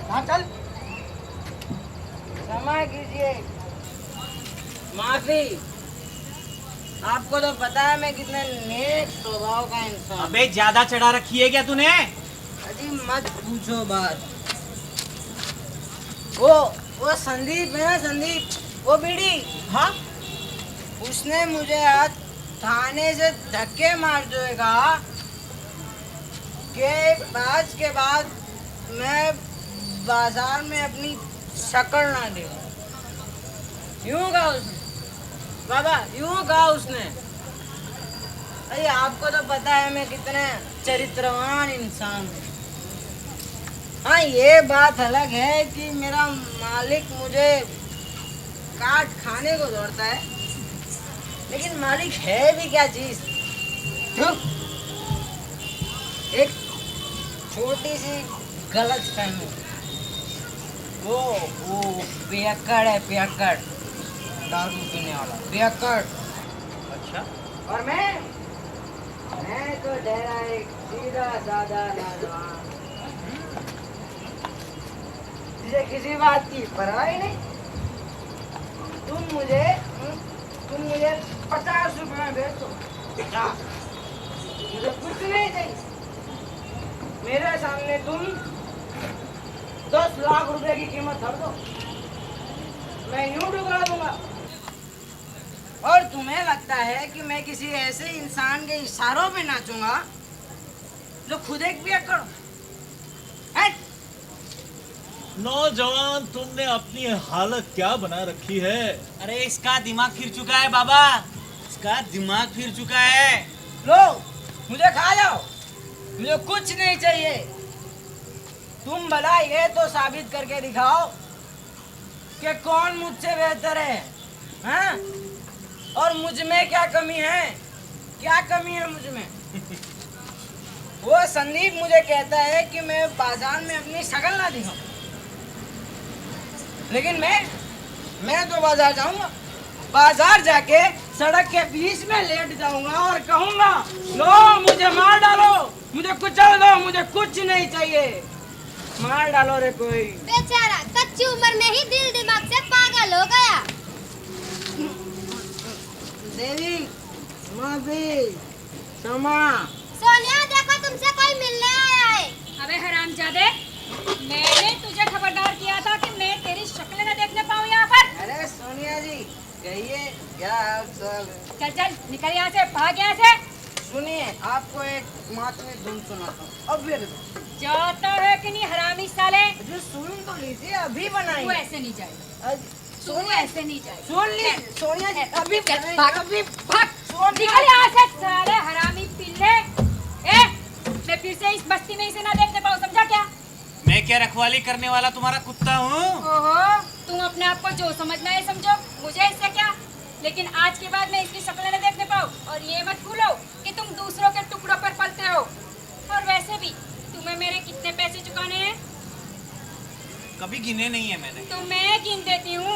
हाँ चल। क्षमा कीजिए, माफी। आपको तो पता है मैं कितने नेक स्वभाव का इंसान। अबे ज्यादा चढ़ा रखी है क्या तूने? अजी मत पूछो बात। वो संदीप है ना, संदीप, वो बीड़ी, हाँ, उसने मुझे आज थाने से धक्के मारते हुए कहा कि आज के बाद मैं बाजार में अपनी शक्ल ना देखूं। यूं कहा उसने बाबा, यूं कहा उसने। अरे आपको तो पता है मैं कितने चरित्रवान इंसान हूँ। हाँ, ये बात अलग है कि मेरा मालिक मुझे काट खाने को दौड़ता है, लेकिन मालिक है भी क्या चीज? एक छोटी सी गलत फहमी। वो पियक्कड़ है, पियक्कड़, दारू पीने वाला पियक्कड़। अच्छा, और मैं तो ठहरा एक सीधा साधा नौजवान, जिसे किसी बात की परवाह ही नहीं। तुम मुझे 50 रुपए में बेच दो, मुझे कुछ नहीं चाहिए। मेरे सामने तुम 10 लाख रुपए की कीमत धर दो, मैं यूं ठुकरा दूंगा। और तुम्हें लगता है कि मैं किसी ऐसे इंसान के इशारों पे नाचूंगा जो खुद एक पियक्कड़ हो? नौजवान, तुमने अपनी हालत क्या बना रखी है? अरे इसका दिमाग फिर चुका है बाबा, इसका दिमाग फिर चुका है। लो, मुझे खा जाओ, मुझे कुछ नहीं चाहिए। तुम भला ये तो साबित करके दिखाओ कि कौन मुझसे बेहतर है, हाँ? और मुझ में क्या कमी है? क्या कमी है मुझ में? वो संदीप मुझे कहता है कि मैं बाजार में अपनी शक्ल ना दिखाऊं, लेकिन मैं तो बाजार जाऊंगा। बाजार जाके सड़क के बीच में लेट जाऊंगा और कहूंगा, लो मुझे मार डालो, मुझे कुचल दो, मुझे कुछ नहीं चाहिए, मार डालो रे कोई। बेचारा कच्ची उम्र में ही दिल दिमाग से पागल हो गया। देवी, माफी, क्षमा। सोनिया, देखो तुमसे कोई मिलने आया है। अबे हरामजादे, मैंने तुझे खबरदार किया था कि मैं तेरी शक्ल न देखने पाऊँ यहाँ पर। अरे सोनिया जी, कहिए क्या हाल चाल है? चल चल निकल यहाँ से, भाग यहाँ से। सुनिए, आपको एक मातमी धुन सुनाता हूँ, अब फिर जाता है कि नहीं हरामी साले? जो सुन तो लीजिए, अभी तू बनाई। ऐसे नहीं जाएगा, तू ऐसे नहीं जाएगा। सुन लीजिए सोनिया जी, अभी बनाई, भाग, अभी भाग, निकल यहाँ से साले हरामी पिल्ले। मैं फिर से इस बस्ती में इसे ना देखने पाऊँ, समझा क्या? मैं क्या रखवाली करने वाला तुम्हारा कुत्ता हूँ? ओहो, तुम अपने आप को जो समझना है समझो, मुझे इससे क्या। लेकिन आज के बाद मैं इसकी शक्ल न देखने पाऊँ। और ये मत भूलो कि तुम दूसरों के टुकड़ों पर पलते हो। और वैसे भी तुम्हें मेरे कितने पैसे चुकाने हैं? कभी गिने नहीं है मैंने। तो मैं गिन देती हूँ।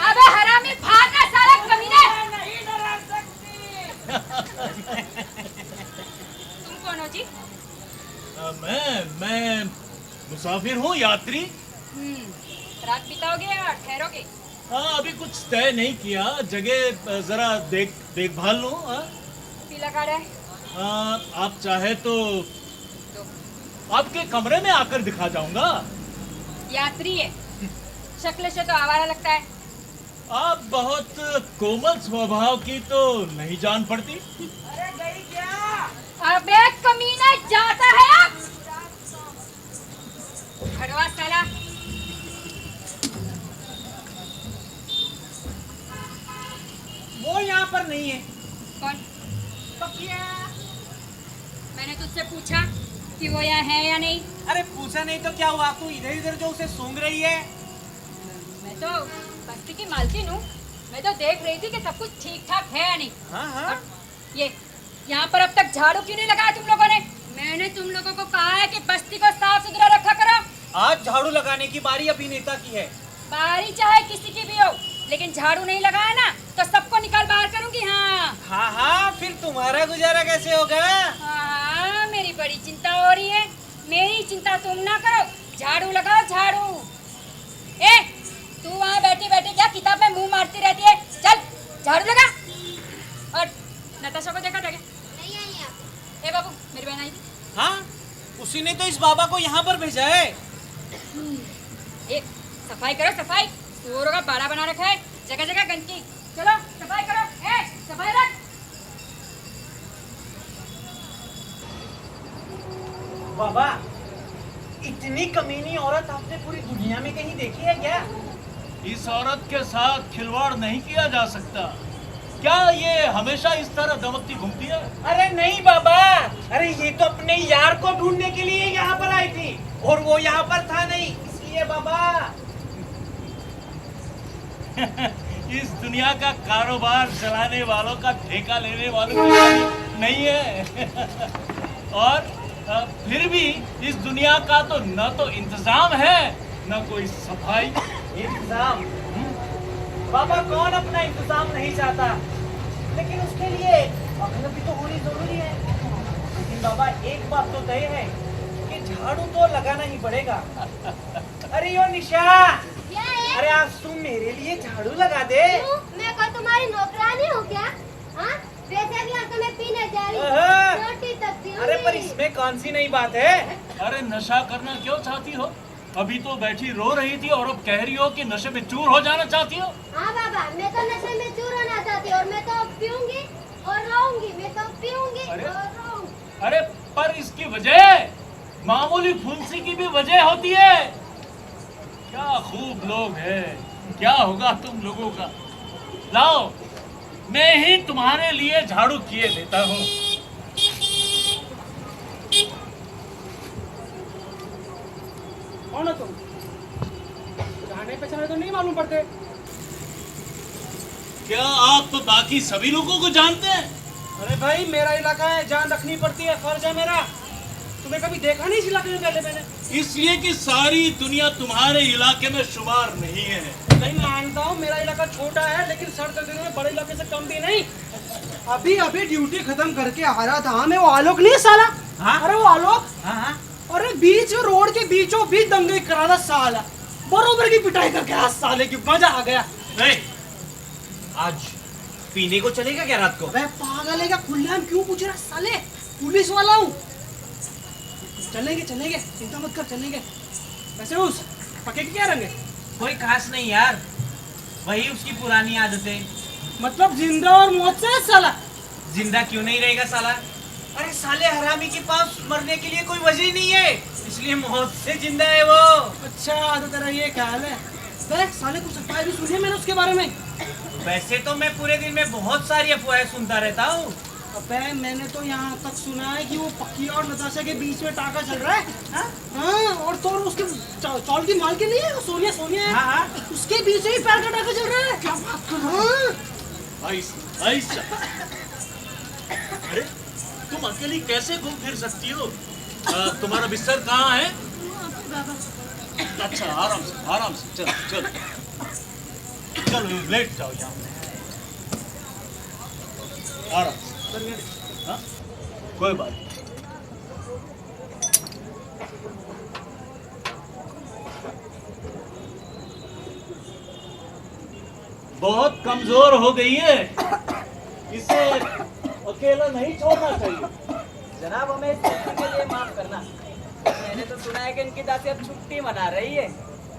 अबे हरामी, भागना साला कमीने। तुम कौन हो जी? मैं मुसाफिर हूँ, यात्री। रात बिताओगे या ठहरोगे? हाँ, अभी कुछ तय नहीं किया, जगह जरा देखभाल लूँ। पीला कार्ड है? आप चाहे तो आपके कमरे में आकर दिखा जाऊंगा। यात्री है, शक्ल से तो आवारा लगता है। आप बहुत कोमल स्वभाव की तो नहीं जान पड़ती। अरे गई क्या? अबे कमीना, जाता है अब? भड़वा साला। वो यहाँ पर नहीं है। कौन? मैंने तुझसे पूछा कि वो यहाँ है या नहीं। अरे पूछा नहीं तो क्या हुआ, तू इधर इधर जो उसे सूंघ रही है। मैं तो बस्ती की मालकिन हूँ, मैं तो देख रही थी कि सब कुछ ठीक ठाक है या नहीं। हाँ हाँ। ये यहाँ पर अब तक झाड़ू क्यों नहीं लगाया तुम लोगों ने? मैंने तुम लोगों को कहा है कि बस्ती को साफ सुथरा रखा करो। आज झाड़ू लगाने की बारी अभिनेता की है। बारी चाहे किसी की भी हो, लेकिन झाड़ू नहीं लगाया ना तो सबको निकाल बाहर करूंगी। हाँ हाँ हाँ, फिर तुम्हारा गुजारा कैसे होगा? हाँ, मेरी बड़ी चिंता हो रही है। मेरी चिंता तुम ना करो, झाड़ू लगाओ झाड़ू। ए तू वहाँ बैठी बैठी क्या किताब में मुंह मारती रहती है? चल झाड़ू लगा। और नताशा को देखा था क्या? नहीं आई आप। ए बाबू मेरी बहन आई थी। हाँ, उसी ने तो इस बाबा को यहाँ पर भेजा है। ए सफाई करो सफाई। चोरों का बाड़ा बना रखा है, जगह जगह गंदगी। चलो सफाई करो। ए सफाई रख। बाबा, इतनी कमीनी औरत आपने पूरी दुनिया में कहीं देखी है क्या? इस औरत के साथ खिलवाड़ नहीं किया जा सकता। क्या ये हमेशा इस तरह दमकती घूमती है? अरे नहीं बाबा, अरे ये तो अपने यार को ढूंढने के लिए यहाँ पर आई थी और वो यहाँ पर था नहीं, इसलिए बाबा। इस दुनिया का कारोबार चलाने वालों का ठेका लेने वालों की बात नहीं है। और फिर भी इस दुनिया का तो न तो इंतजाम है न कोई सफाई। इंतजाम? बाबा कौन अपना इंतजाम नहीं चाहता, लेकिन उसके लिए अकल भी तो होनी जरूरी है। लेकिन बाबा एक बात तो तय है कि झाड़ू तो लगाना ही पड़ेगा। अरे यो निशा, क्या है? अरे आज तुम मेरे लिए झाड़ू लगा दे। क्यों? मैं कोई तुम्हारी नौकरानी हूँ क्या? हाँ? वैसे भी आज तो मैं पीने जा रही अहा। हूँ। रोटी तक पीऊंगी। अरे पर इसमें कौन सी नई बात है? अरे नशा करना क्यों चाहती हो? अभी तो बैठी रो रही थी और अब कह रही हो कि नशे में चूर हो जाना चाहती हो। हाँ बाबा, मैं तो नशे में चूर होना चाहती हूँ और मैं तो पीऊंगी और रहूंगी। मैं तो पीऊंगी अरे? और रहूंगी। अरे पर इसकी वजह मामूली फुंसी की भी वजह होती है। क्या खूब लोग हैं, क्या होगा तुम लोगों का। लाओ मैं ही तुम्हारे लिए झाड़ू किए देता हूँ। कौन हो तुम? जाने पहचाने तो नहीं मालूम पड़ते। क्या आप तो बाकी सभी लोगों को जानते हैं? अरे भाई मेरा इलाका है, जान रखनी पड़ती है, फर्ज है मेरा। तुम्हें कभी देखा नहीं इस इलाके में पहले मैंने? इसलिए कि सारी दुनिया तुम्हारे इलाके में शुमार नहीं है। नहीं मानता हूँ, मेरा इलाका छोटा है लेकिन सड़क तक में बड़े इलाके से कम भी नहीं। अभी अभी ड्यूटी खत्म करके आ रहा था मैं। वो आलोक नहीं है साला? हाँ? अरे वो आलोक, हाँ? अरे बीच रोड के बीचों बीच दंगे करा था साला। बरोबर की पिटाई करके आज साले की मजा आ गया। नहीं, आज पीने को चलेगा क्या रात को? अबे पागल है क्या? खुलेआम क्यों पूछ रहा साले? पुलिस वाला हूँ। चलेंगे चलेंगे, चिंता मत कर, चलेंगे। वैसे उस पके की क्या रंग है? कोई खास नहीं यार, वही उसकी पुरानी आदतें। मतलब जिंदा और मौत से है साला? जिंदा क्यों नहीं रहेगा साला? अरे साले हरामी के पास मरने के लिए कोई वजह ही नहीं है, इसलिए मौत से जिंदा है वो। अच्छा तो तेरा ये ख्याल है? देख साले कुछ अफवाहें भी सुनी है मैंने उसके बारे में। वैसे तो मैं पूरे दिन में बहुत सारी अफवाहें सुनता रहता हूँ। अबे मैंने तो यहाँ तक सुना है कि वो पक्की और नताशा के बीच में टाका चल रहा है। हाँ, और तो उसके चौल की माल के नहीं है वो सोनिया, सोनिया है। हाँ, उसके बीच में ही पैर का टाका चल रहा है। क्या बात कर रहा है? ऐसा अरे तुम अकेली कैसे घूम फिर सकती हो? तुम्हारा बिस्तर कहाँ है? अच्छा आराम से चलो चलो चलो लेट जाओ यहाँ आराम से। हाँ? कोई बात नहीं। बहुत कमजोर हो गई है, इसे अकेला नहीं छोड़ना चाहिए। जनाब हमें इस गलती के लिए माफ करना। मैंने तो सुना है कि इनकी दासी अब छुट्टी मना रही है।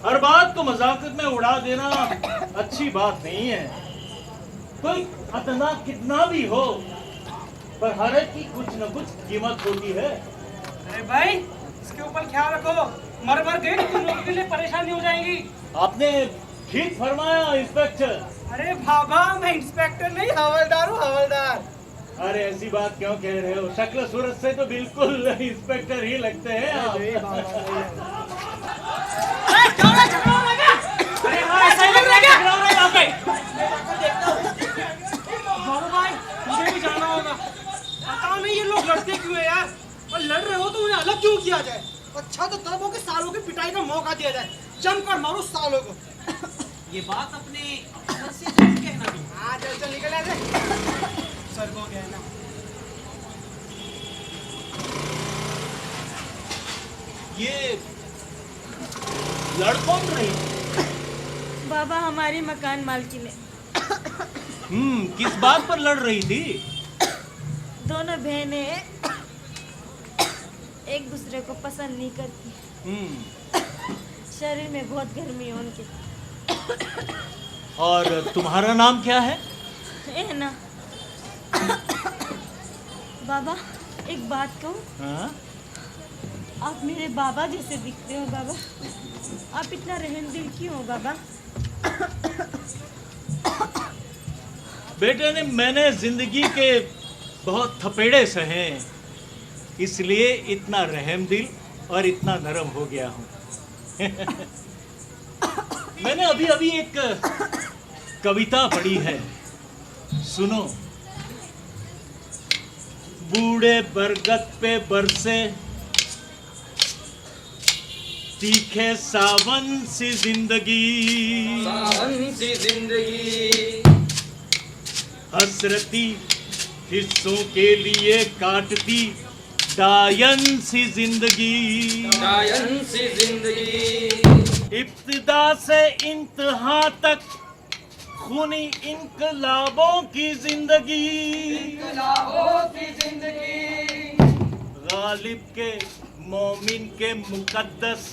हर बात को मजाक में उड़ा देना अच्छी बात नहीं है। कोई खतरा कितना भी हो, पर हर एक की कुछ न कुछ कीमत होती है। अरे भाई इसके ऊपर ख्याल रखो, मर गई तो तुम लोगों के लिए परेशानी हो जाएगी। आपने ठीक फरमाया इंस्पेक्टर। अरे बाबा मैं इंस्पेक्टर नहीं हवलदार हूँ, हवलदार। अरे ऐसी बात क्यों कह रहे हो? शक्ल सूरत से तो बिल्कुल इंस्पेक्टर ही लगते हैं आप। अरे हाँ ऐसा ही लग रहा है क्या? यहाँ पे बाबू भाई मुझे भी जाना होगा। पता नहीं ये लोग लड़ते क्यों है यार, और लड़ रहे हो तो उन्हें अलग क्यों किया जाए? अच्छा तो तब हो कि सालों की पिटाई का मौका दिया जाए, जमकर मारो सालों को। ये बात अपने अफसर से जरूर कहना भी। हाँ चल निकल आए सर को कहना। ये लड़ कौन रही? बाबा हमारी मकान मालकिन है। किस बात पर लड़ रही थी? दोनों बहनें एक दूसरे को पसंद नहीं करती। शरीर में बहुत गर्मी है उनके। और तुम्हारा नाम क्या है? है ना बाबा, एक बात कहूँ? हाँ? आप मेरे बाबा जैसे दिखते हो बाबा। आप इतना रहमदिल क्यों हो बाबा? बेटे ने मैंने जिंदगी के बहुत थपेड़े सहे, इसलिए इतना रहमदिल और इतना नरम हो गया हूँ। मैंने अभी अभी एक कविता पढ़ी है, सुनो। बूढ़े बरगद पे बरसे तीखे सावन सी जिंदगी, सावन सी जिंदगी हसरती हिस्सों के लिए काटती डायन सी जिंदगी, डायन सी जिंदगी इब्तिदा से इंतहा तक खूनी इनकलाबों की जिंदगी, इनकलाबों की जिंदगी गालिब के मोमिन के मुकद्दस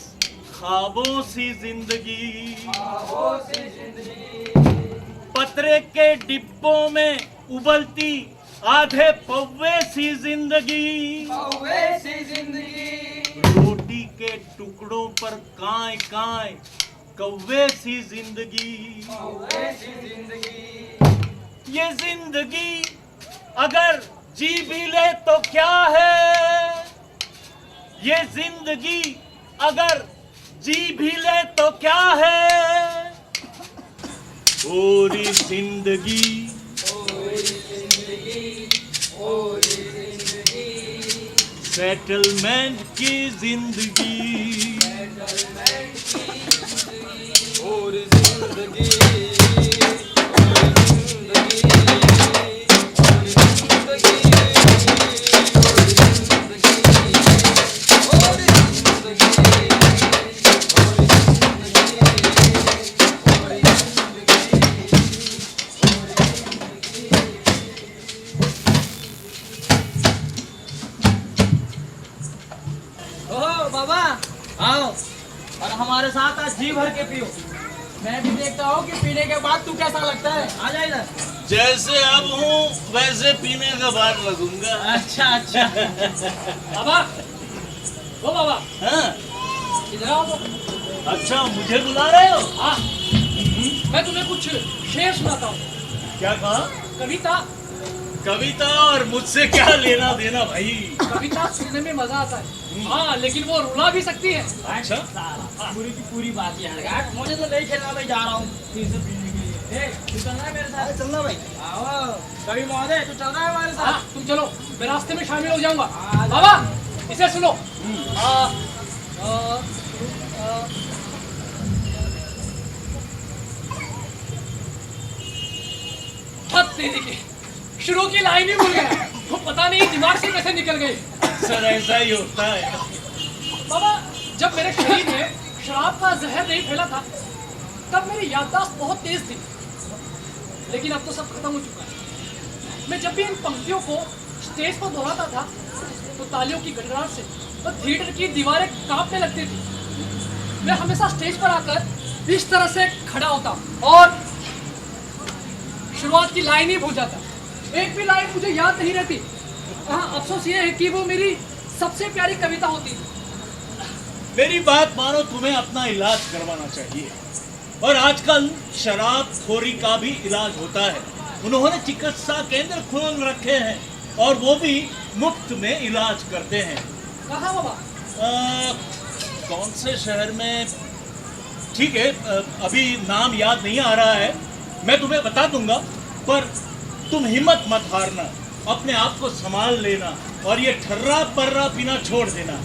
ख्वाबों सी जिंदगी, ख्वाबों सी जिंदगी पतरे के डिब्बों में उबलती आधे पौवे सी जिंदगी, कौवे सी जिंदगी रोटी के टुकड़ों पर कांय कांय कौवे सी जिंदगी, कौवे सी जिंदगी ये जिंदगी अगर जी भी ले तो क्या है, ये जिंदगी अगर जी भी ले तो क्या है, पूरी जिंदगी सेटलमेंट की जिंदगी, और जिंदगी बाबा आओ और हमारे साथ आज जी भर के पियो। मैं भी देखता हूँ कि पीने के बाद तू कैसा लगता है। आ जा इधर। जैसे अब हूँ वैसे पीने का बाद लगूंगा। अच्छा अच्छा बाबा, ओ बाबा, हाँ? इधर आओ तो। अच्छा मुझे बुला रहे हो? हाँ, मैं तुम्हें कुछ शेर सुनाता हूँ। क्या कहा? कविता। कविता और मुझसे क्या लेना देना भाई? कविता सुनने में मजा आता है, हाँ, लेकिन वो रुला भी सकती है। अच्छा पूरी की पूरी बात यार, मुझे तो नहीं खेलना, मैं जा रहा हूँ फिर से पीने के लिए। तू चलना है मेरे साथ? चलना भाई। आओ कवि महोदय, तू चल रहा है हमारे साथ? हाँ, तुम चलो, मैं रास्ते में शामिल हो जाऊंगा। बाबा, इसे सुनो। हद तेरी की, शुरू की लाइन ही भूल गया। वो पता नहीं दिमाग से कैसे निकल गई। सर ऐसा ही होता है। बाबा, जब मेरे शरीर में शराब का जहर नहीं फैला था, तब मेरी याददाश्त बहुत तेज थी, लेकिन अब तो सब खत्म हो चुका है। मैं जब भी इन पंक्तियों को स्टेज पर दोहराता था, तो तालियों की गड़गड़ाहट से और थिएटर की दीवारें कांपने लगती थी। मैं हमेशा स्टेज पर आकर इस तरह से खड़ा होता और शुरुआत की लाइन ही भूल जाता। एक भी लाइन मुझे याद नहीं रहती। हाँ, अफसोस ये है कि वो मेरी सबसे प्यारी कविता होती है। मेरी बात मानो, तुम्हें अपना इलाज करवाना चाहिए। और आजकल शराब खोरी का भी इलाज होता है। उन्होंने चिकित्सा केंद्र खोल रखे हैं और वो भी मुफ्त में इलाज करते हैं। कहाँ बाबा? कौन से शहर में? ठीक है, अभी नाम याद नहीं आ रहा है, मैं तुम्हें बता दूंगा। पर तुम हिम्मत मत हारना, अपने आप को संभाल लेना और ये ठर्रा पर्रा पीना छोड़ देना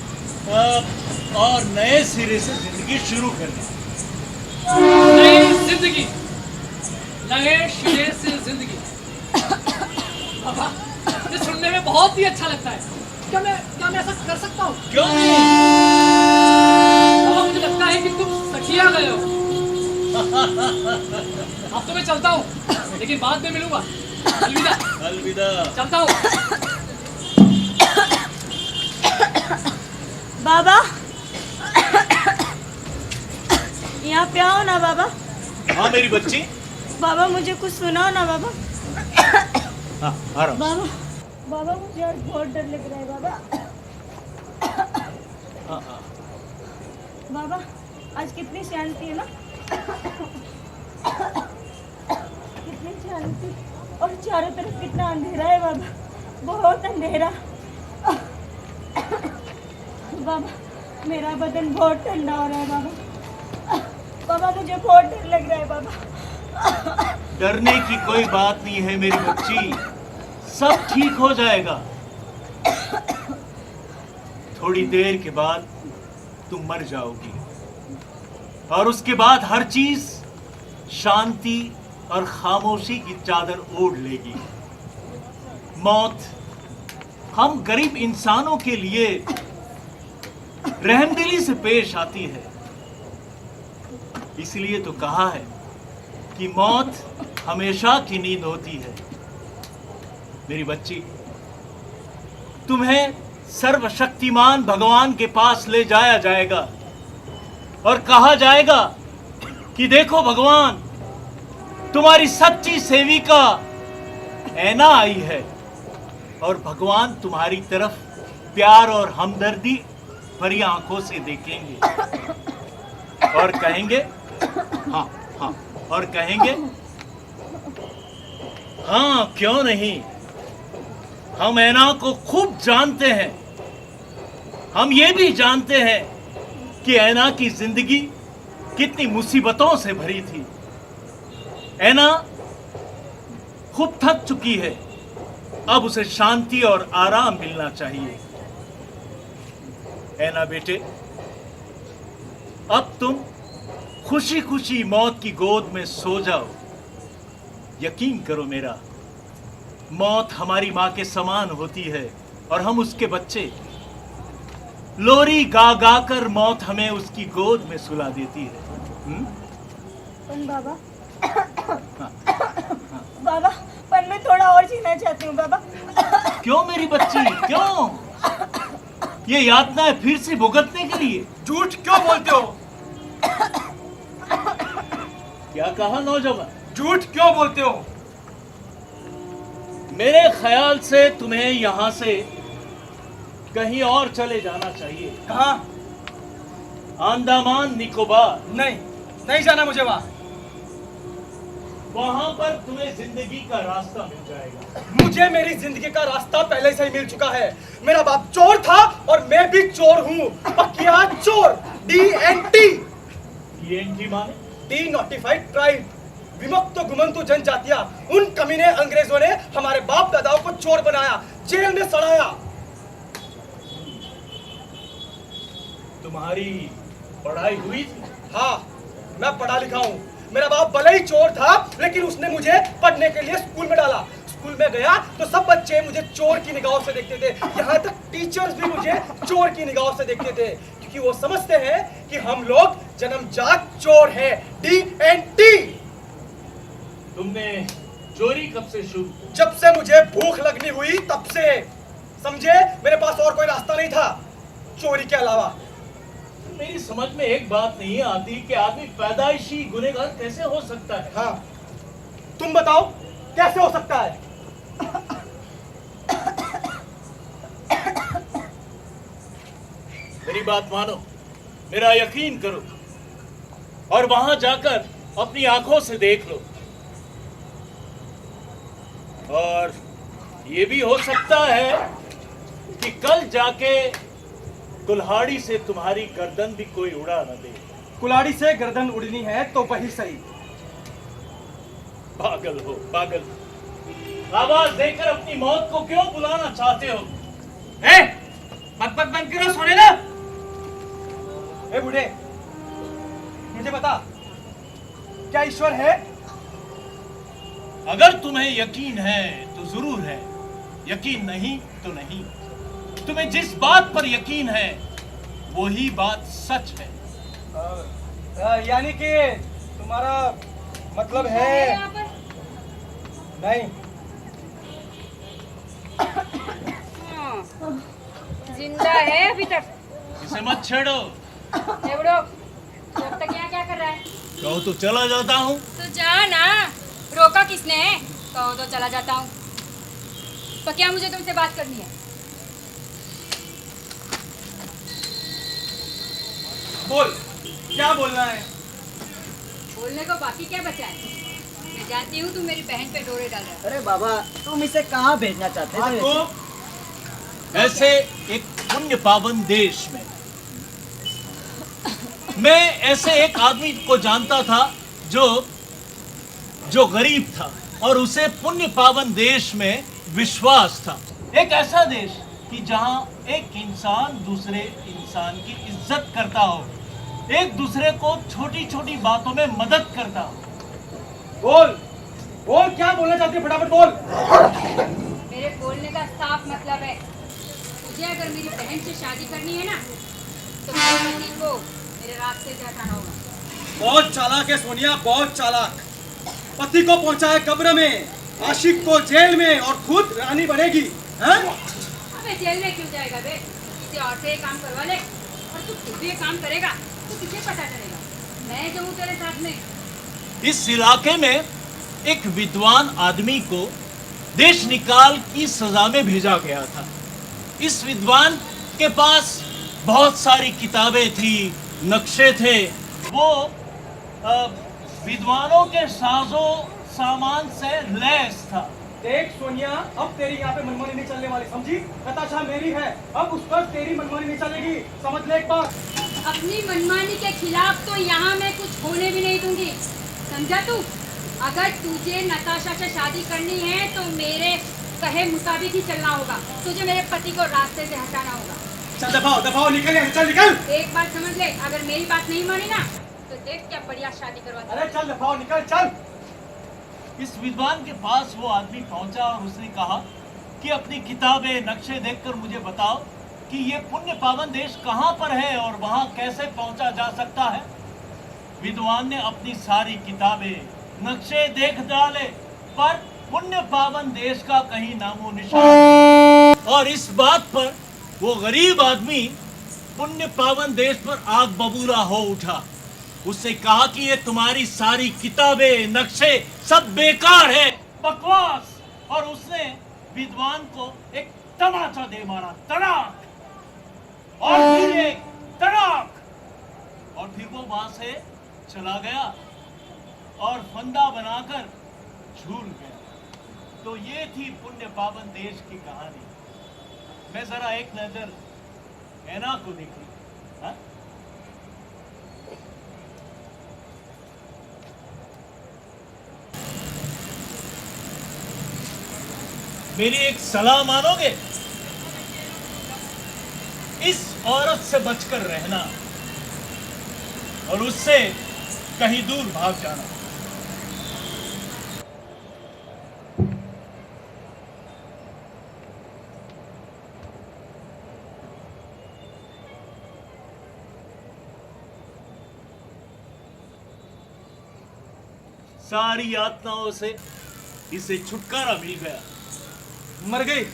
और नए सिरे से जिंदगी शुरू करना। नई जिंदगी, नए सिरे से जिंदगी। बाबा, ये सुनने में बहुत ही अच्छा लगता है। क्या मैं ऐसा कर सकता हूँ? क्यों नहीं? बाबा, मुझे लगता है कि तुम सखी आए हो? अब तो मैं चलता हूँ, लेकिन बाद में मिलूंगा। अलविदा। अलविदा। चलता हूँ। बाबा, यहाँ पे आओ ना बाबा। हाँ मेरी बच्ची। बाबा मुझे कुछ सुनाओ ना बाबा। हाँ आराम। बाबा, बाबा मुझे आज बहुत डर लग रहा है बाबा। हाँ हाँ। बाबा आज कितनी शांति है ना, कितनी शांति, और चारों तरफ कितना अंधेरा है बाबा, बहुत अंधेरा। बाबा मेरा बदन बहुत ठंडा हो रहा है बाबा। बाबा मुझे बहुत डर लग रहा है बाबा। डरने की कोई बात नहीं है मेरी बच्ची, सब ठीक हो जाएगा। थोड़ी देर के बाद तुम मर जाओगी और उसके बाद हर चीज शांति और खामोशी की चादर ओढ़ लेगी। मौत हम गरीब इंसानों के लिए रहमदिली से पेश आती है, इसलिए तो कहा है कि मौत हमेशा की नींद होती है। मेरी बच्ची, तुम्हें सर्वशक्तिमान भगवान के पास ले जाया जाएगा और कहा जाएगा कि देखो भगवान, तुम्हारी सच्ची सेविका ऐना आई है और भगवान तुम्हारी तरफ प्यार और हमदर्दी भरी आंखों से देखेंगे और कहेंगे हाँ हाँ, और कहेंगे हाँ क्यों नहीं, हम ऐना को खूब जानते हैं। हम ये भी जानते हैं कि ऐना की जिंदगी कितनी मुसीबतों से भरी थी। ऐना खूब थक चुकी है, अब उसे शांति और आराम मिलना चाहिए। ऐना बेटे, अब तुम खुशी खुशी मौत की गोद में सो जाओ। यकीन करो मेरा, मौत हमारी माँ के समान होती है और हम उसके बच्चे। लोरी गा गा कर मौत हमें उसकी गोद में सुला देती है। पर बाबा, बाबा पर मैं थोड़ा और जीना चाहती हूँ बाबा। क्यों मेरी बच्ची, क्यों? ये यातनाएं फिर से भुगतने के लिए? झूठ क्यों बोलते हो? क्या कहा नौजवान? झूठ क्यों बोलते हो? मेरे ख्याल से तुम्हें यहाँ से कहीं और चले जाना चाहिए। कहाँ? अंडमान निकोबार। नहीं, नहीं जाना मुझे वहाँ। वहां पर तुम्हें जिंदगी का रास्ता मिल जाएगा। मुझे मेरी जिंदगी का रास्ता पहले से ही मिल चुका है। मेरा बाप चोर था और मैं भी चोर हूँ, पक्किया चोर। DNT। DNT माने? डी नोटिफाइड ट्राइब, विमुक्त घुमंतु जनजातियां। उन कमीने अंग्रेजों ने हमारे बाप दादाओं को चोर बनाया, जेल में सड़ाया। तुम्हारी पढ़ाई हुई थी? हाँ, मैं पढ़ा लिखा हूँ। मेरा बाप भले ही चोर था, लेकिन उसने मुझे पढ़ने के लिए स्कूल में डाला। स्कूल में गया तो सब बच्चे मुझे चोर की निगाहों से देखते थे, यहाँ तक टीचर्स भी मुझे चोर की निगाहों से देखते थे, क्योंकि वो समझते हैं कि हम लोग जन्मजात चोर हैं। DNT। तुमने चोरी कब से शुरू की? जब से मुझे भूख लगनी हुई तब से। समझे, मेरे पास और कोई रास्ता नहीं था चोरी के अलावा। मेरी समझ में एक बात नहीं आती कि आदमी पैदाइशी गुनहगार कैसे हो सकता है। हाँ, तुम बताओ कैसे हो सकता है? मेरी बात मानो, मेरा यकीन करो और वहां जाकर अपनी आंखों से देख लो। और ये भी हो सकता है कि कल जाके कुल्हाड़ी से तुम्हारी गर्दन भी कोई उड़ा न दे। कुल्हाड़ी से गर्दन उड़नी है तो वही सही। पागल हो पागल, आवाज देकर अपनी मौत को क्यों बुलाना चाहते हो? बक बंद करो, सोने ना। ए बूढ़े, मुझे बता, क्या ईश्वर है? अगर तुम्हें यकीन है तो जरूर है, यकीन नहीं तो नहीं। तुम्हें जिस बात पर यकीन है वही बात सच है। यानी कि तुम्हारा मतलब है है यहाँ पर? नहीं। हाँ, जिंदा है अभी तक। इसे मत छेड़ो। एवड़ो, तो अब तक यहाँ क्या कर रहा है? कहो तो चला जाता हूँ। तो जा ना, रोका किसने है? कहो तो चला जाता हूँ। तो क्या मुझे तुमसे बात करनी है? बोल, क्या बोलना है? बोलने को बाकी क्या बचा है? मैं जानती हूँ तुम मेरी बहन पे डोरे डाल रहा है। अरे बाबा, तुम इसे कहाँ भेजना चाहते थे? तो ऐसे एक पुण्य पावन देश में मैं ऐसे एक आदमी को जानता था जो गरीब था और उसे पुण्य पावन देश में विश्वास था। एक ऐसा देश कि जहां एक इंसान दूसरे इंसान की इज्जत करता हो, एक दूसरे को छोटी छोटी बातों में मदद करता हो। बोल, बोल, क्या बोलना चाहती है? फटाफट बोल। मेरे बोलने का साफ मतलब है, मुझे अगर मेरी बहन से शादी करनी है ना, तो मेरे पति को मेरे रास्ते से हटाना होगा। बहुत चालाक है सोनिया, बहुत चालाक। पति को पहुंचाए कब्र में, आशिक को जेल में और खुद रानी बनेगी। हैं? अबे जेल में क्यों जाएगा बे? किसी और से ये काम करवा ले, और तू खुद भी ये काम करेगा तो किसे पता चलेगा? मैं जो हूँ तेरे साथ में। इस इलाके में एक विद्वान आदमी को देश निकाल की सजा में भेजा गया था। इस विद्वान के पास बहुत सारी किताबें थी, नक्शे थे। वो विद्वानों के साजो सामान से लैस था। देख सोनिया, अब तेरी यहाँ पे मनमानी नहीं चलने वाली, समझी? नताशा मेरी है, अब उस पर तेरी मनमानी नहीं चलेगी, समझ ले एक बात। अपनी मनमानी के खिलाफ तो यहाँ मैं कुछ होने भी नहीं दूंगी, समझा तू? अगर तुझे नताशा से शादी करनी है तो मेरे कहे मुताबिक ही चलना होगा। तुझे मेरे पति को रास्ते से हटाना होगा। चल दफाओ, दफाओ, निकल यहाँ, चल निकल। एक बात समझ ले, अगर मेरी बात नहीं मानी ना तो देख क्या बढ़िया शादी करवा। अरे चल दफाओ, निकल, चल। इस विद्वान के पास वो आदमी पहुंचा और उसने कहा कि अपनी किताबें, नक्शे देखकर मुझे बताओ कि ये पुण्य पावन देश कहाँ पर है और वहाँ कैसे पहुंचा जा सकता है। विद्वान ने अपनी सारी किताबें, नक्शे देख डाले, पर पुण्य पावन देश का कहीं नामो निशान। और इस बात पर वो गरीब आदमी पुण्य पावन देश पर आग बबूला हो उठा। उससे कहा कि ये तुम्हारी सारी किताबें, नक्शे सब बेकार है, बकवास। और उसने विद्वान को एक तमाचा दे मारा, तड़ाक, और फिर एक तड़ाक, और फिर वो वहां से चला गया और फंदा बनाकर झूल गया। तो ये थी पुण्य पावन देश की कहानी। मैं जरा एक नजर ऐना को देखी। हाँ? मेरी एक सलाह मानोगे? इस औरत से बचकर रहना और उससे कहीं दूर भाग जाना। सारी यातनाओं से इसे छुटकारा मिल गया। मर गई।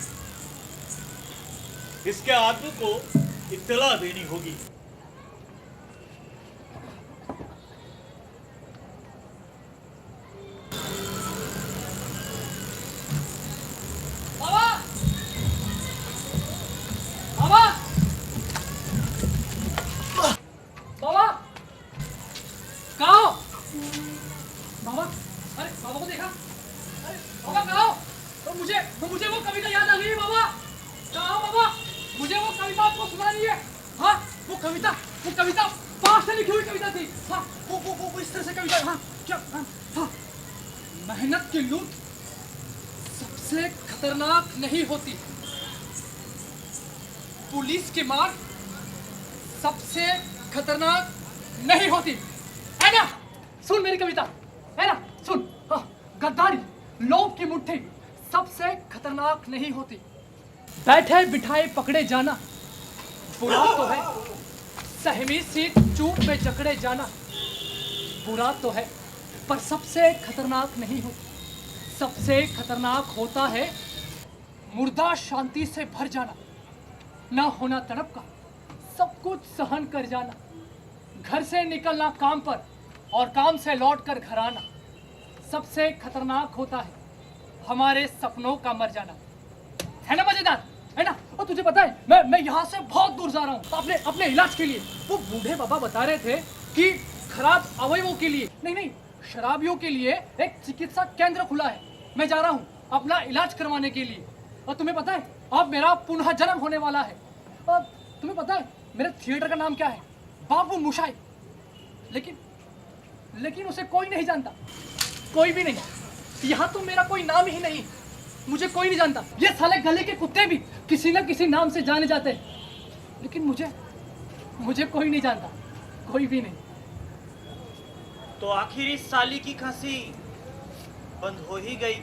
इसके आदमी को इत्तला देनी होगी। बाबा, बाबा, बाबा, कहाँ हो? बाबा, अरे बाबा को देखा? अरे बाबा कहाँ हो? तो मुझे वो कविता याद आ गई बाबा। कहाँ हो बाबा? मुझे वो कविता आपको सुनानी है। हाँ, वो कविता पास से लिखी हुई कविता थी। हाँ, वो इस तरह से कविता। हाँ, क्या? हाँ, मेहनत की लूट सबसे खतरनाक नहीं होती, पुलिस की मार सबसे खतरनाक नहीं होती, है ना? सुन मेरी कविता, है ना? सुन। हाँ, गद्दारी, लोभ की मुट्ठी सबसे खतरनाक नहीं होती, बैठे बिठाए पकड़े जाना बुरा तो है, सहमी सीट चूक में जकड़े जाना बुरा तो है, पर सबसे खतरनाक नहीं हो। सबसे खतरनाक होता है मुर्दा शांति से भर जाना, ना होना तड़प का, सब कुछ सहन कर जाना, घर से निकलना काम पर और काम से लौटकर घर आना। सबसे खतरनाक होता है हमारे सपनों का मर जाना। है ना मजेदार, है ना? और तुझे पता है मैं यहाँ से बहुत दूर जा रहा हूँ अपने इलाज के लिए। वो बूढ़े बाबा बता रहे थे कि खराब अवयवों के लिए नहीं, शराबियों के लिए एक चिकित्सा केंद्र खुला है। मैं जा रहा हूँ अपना इलाज करवाने के लिए। और तुम्हें पता है अब मेरा पुनः जन्म होने वाला है। और तुम्हें पता है मेरे थिएटर का नाम क्या है? बाबू मोशाई। लेकिन उसे कोई नहीं जानता, कोई भी नहीं। यहाँ तो मेरा कोई नाम ही नहीं, मुझे कोई नहीं जानता। ये साले गली के कुत्ते भी किसी न किसी नाम से जाने जाते हैं, लेकिन मुझे कोई नहीं जानता, कोई भी नहीं। तो आखिर इस साली की खांसी बंद हो ही गई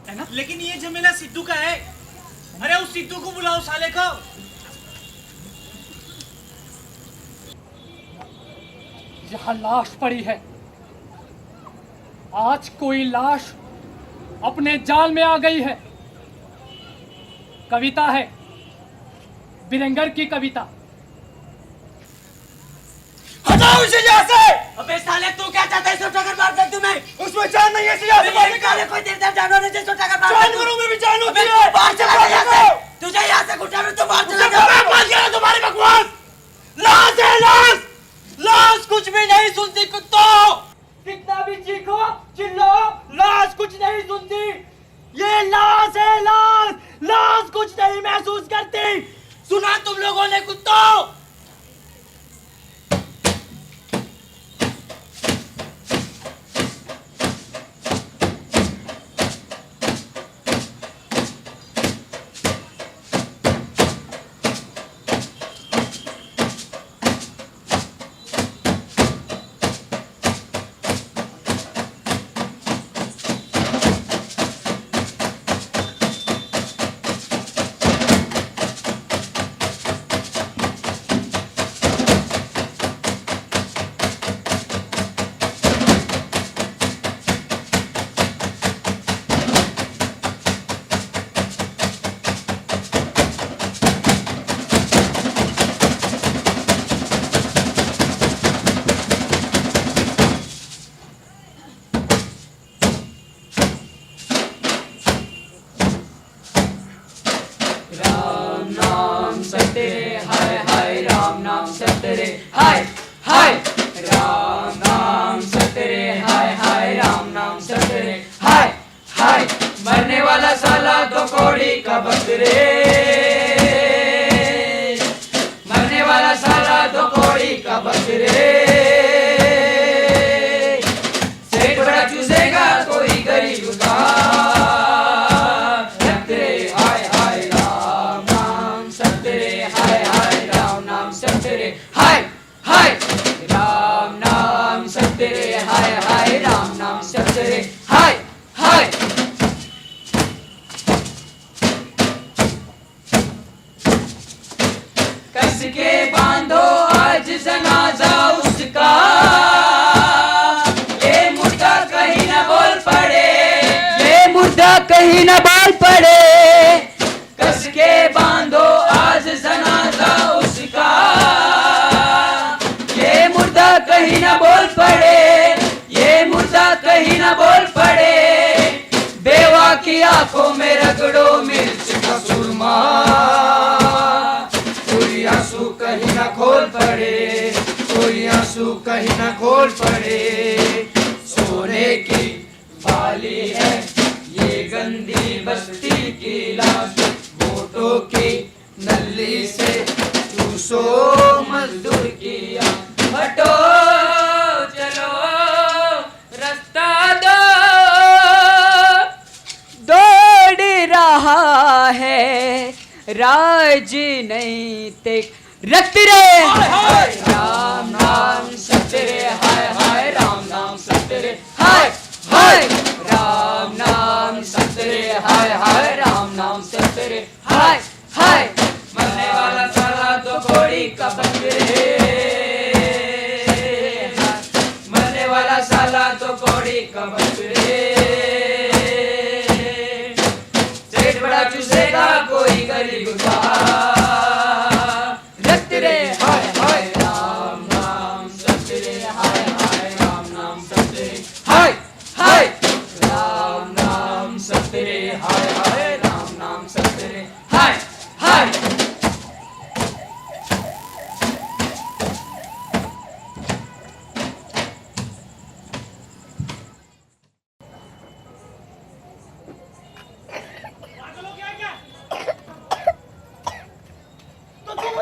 है ना? लेकिन ये जमेला सिद्धू का है। अरे उस सिद्धू को बुलाओ साले को। यहाँ लाश पड़ी है। आज कोई लाश अपने जाल में आ गई है। कविता है, बिरंगर की कविता। हटाओ उसे यहाँ से। अबे साले तू क्या चाहता है? इस टक्कर मार दे तुम्हें। उसमें जान नहीं है इसे यहाँ से बाहर निकाल। कोई देर तक जानवर है जिसको टक्कर मार जान करूँ मैं भी जान होती अबे है। तू बाहर चला जा यहाँ से। तुझे यहाँ से घुटा में तू बाहर चला जा। बस गया तुम्हारी बकवास। लाश है लाश, लाश कुछ भी नहीं सुनती कुत्तों। कितना भी चीखो चिल्लो, लाश कुछ नहीं सुनती। ये लाश है लाश, लाश कुछ नहीं महसूस करती। सुना तुम लोगों ने कुत्तों? मरने वाला साला तो कोड़ी का बकरे, मरने वाला साला तो कोड़ी का बकरे। सेठ बड़ा चूसेगा कोई गरीब का सतरे। हाय हाय राम नाम सतरे, हाय हाय राम नाम सतरे, हाय हाय राम नाम सतरे, हाय हाय राम नाम सतरे, हाय हाय। कस के बांधो आज जनाजा उसका, ये मुर्दा कहीं न बोल पड़े, ये मुर्दा कहीं न बोल पड़े। कस के बांधो आज जनाजा उसका, ये मुर्दा कहीं न बोल पड़े, ये मुर्दा कहीं न बोल पड़े। बेवा की आंखों में रगड़ो मिर्च का सुरमा, कोई आंसू कहीं ना खोल पड़े, कोई आंसू कहीं ना खोल पड़े। सोने की बाली है ये गंदी बस्ती की लाश, वोटों की नली से चूसो मजदूर किया। हटो चलो रास्ता दो, दौड़ रहा है राजनैतिक रक्त रे। राम नाम सतरे, हाय हाय राम नाम सतरे, हाय हाय राम नाम सतरे, हाय हाय राम नाम सतरे, हाय हाय। मरने वाला साला तो घोड़ी का बकरे,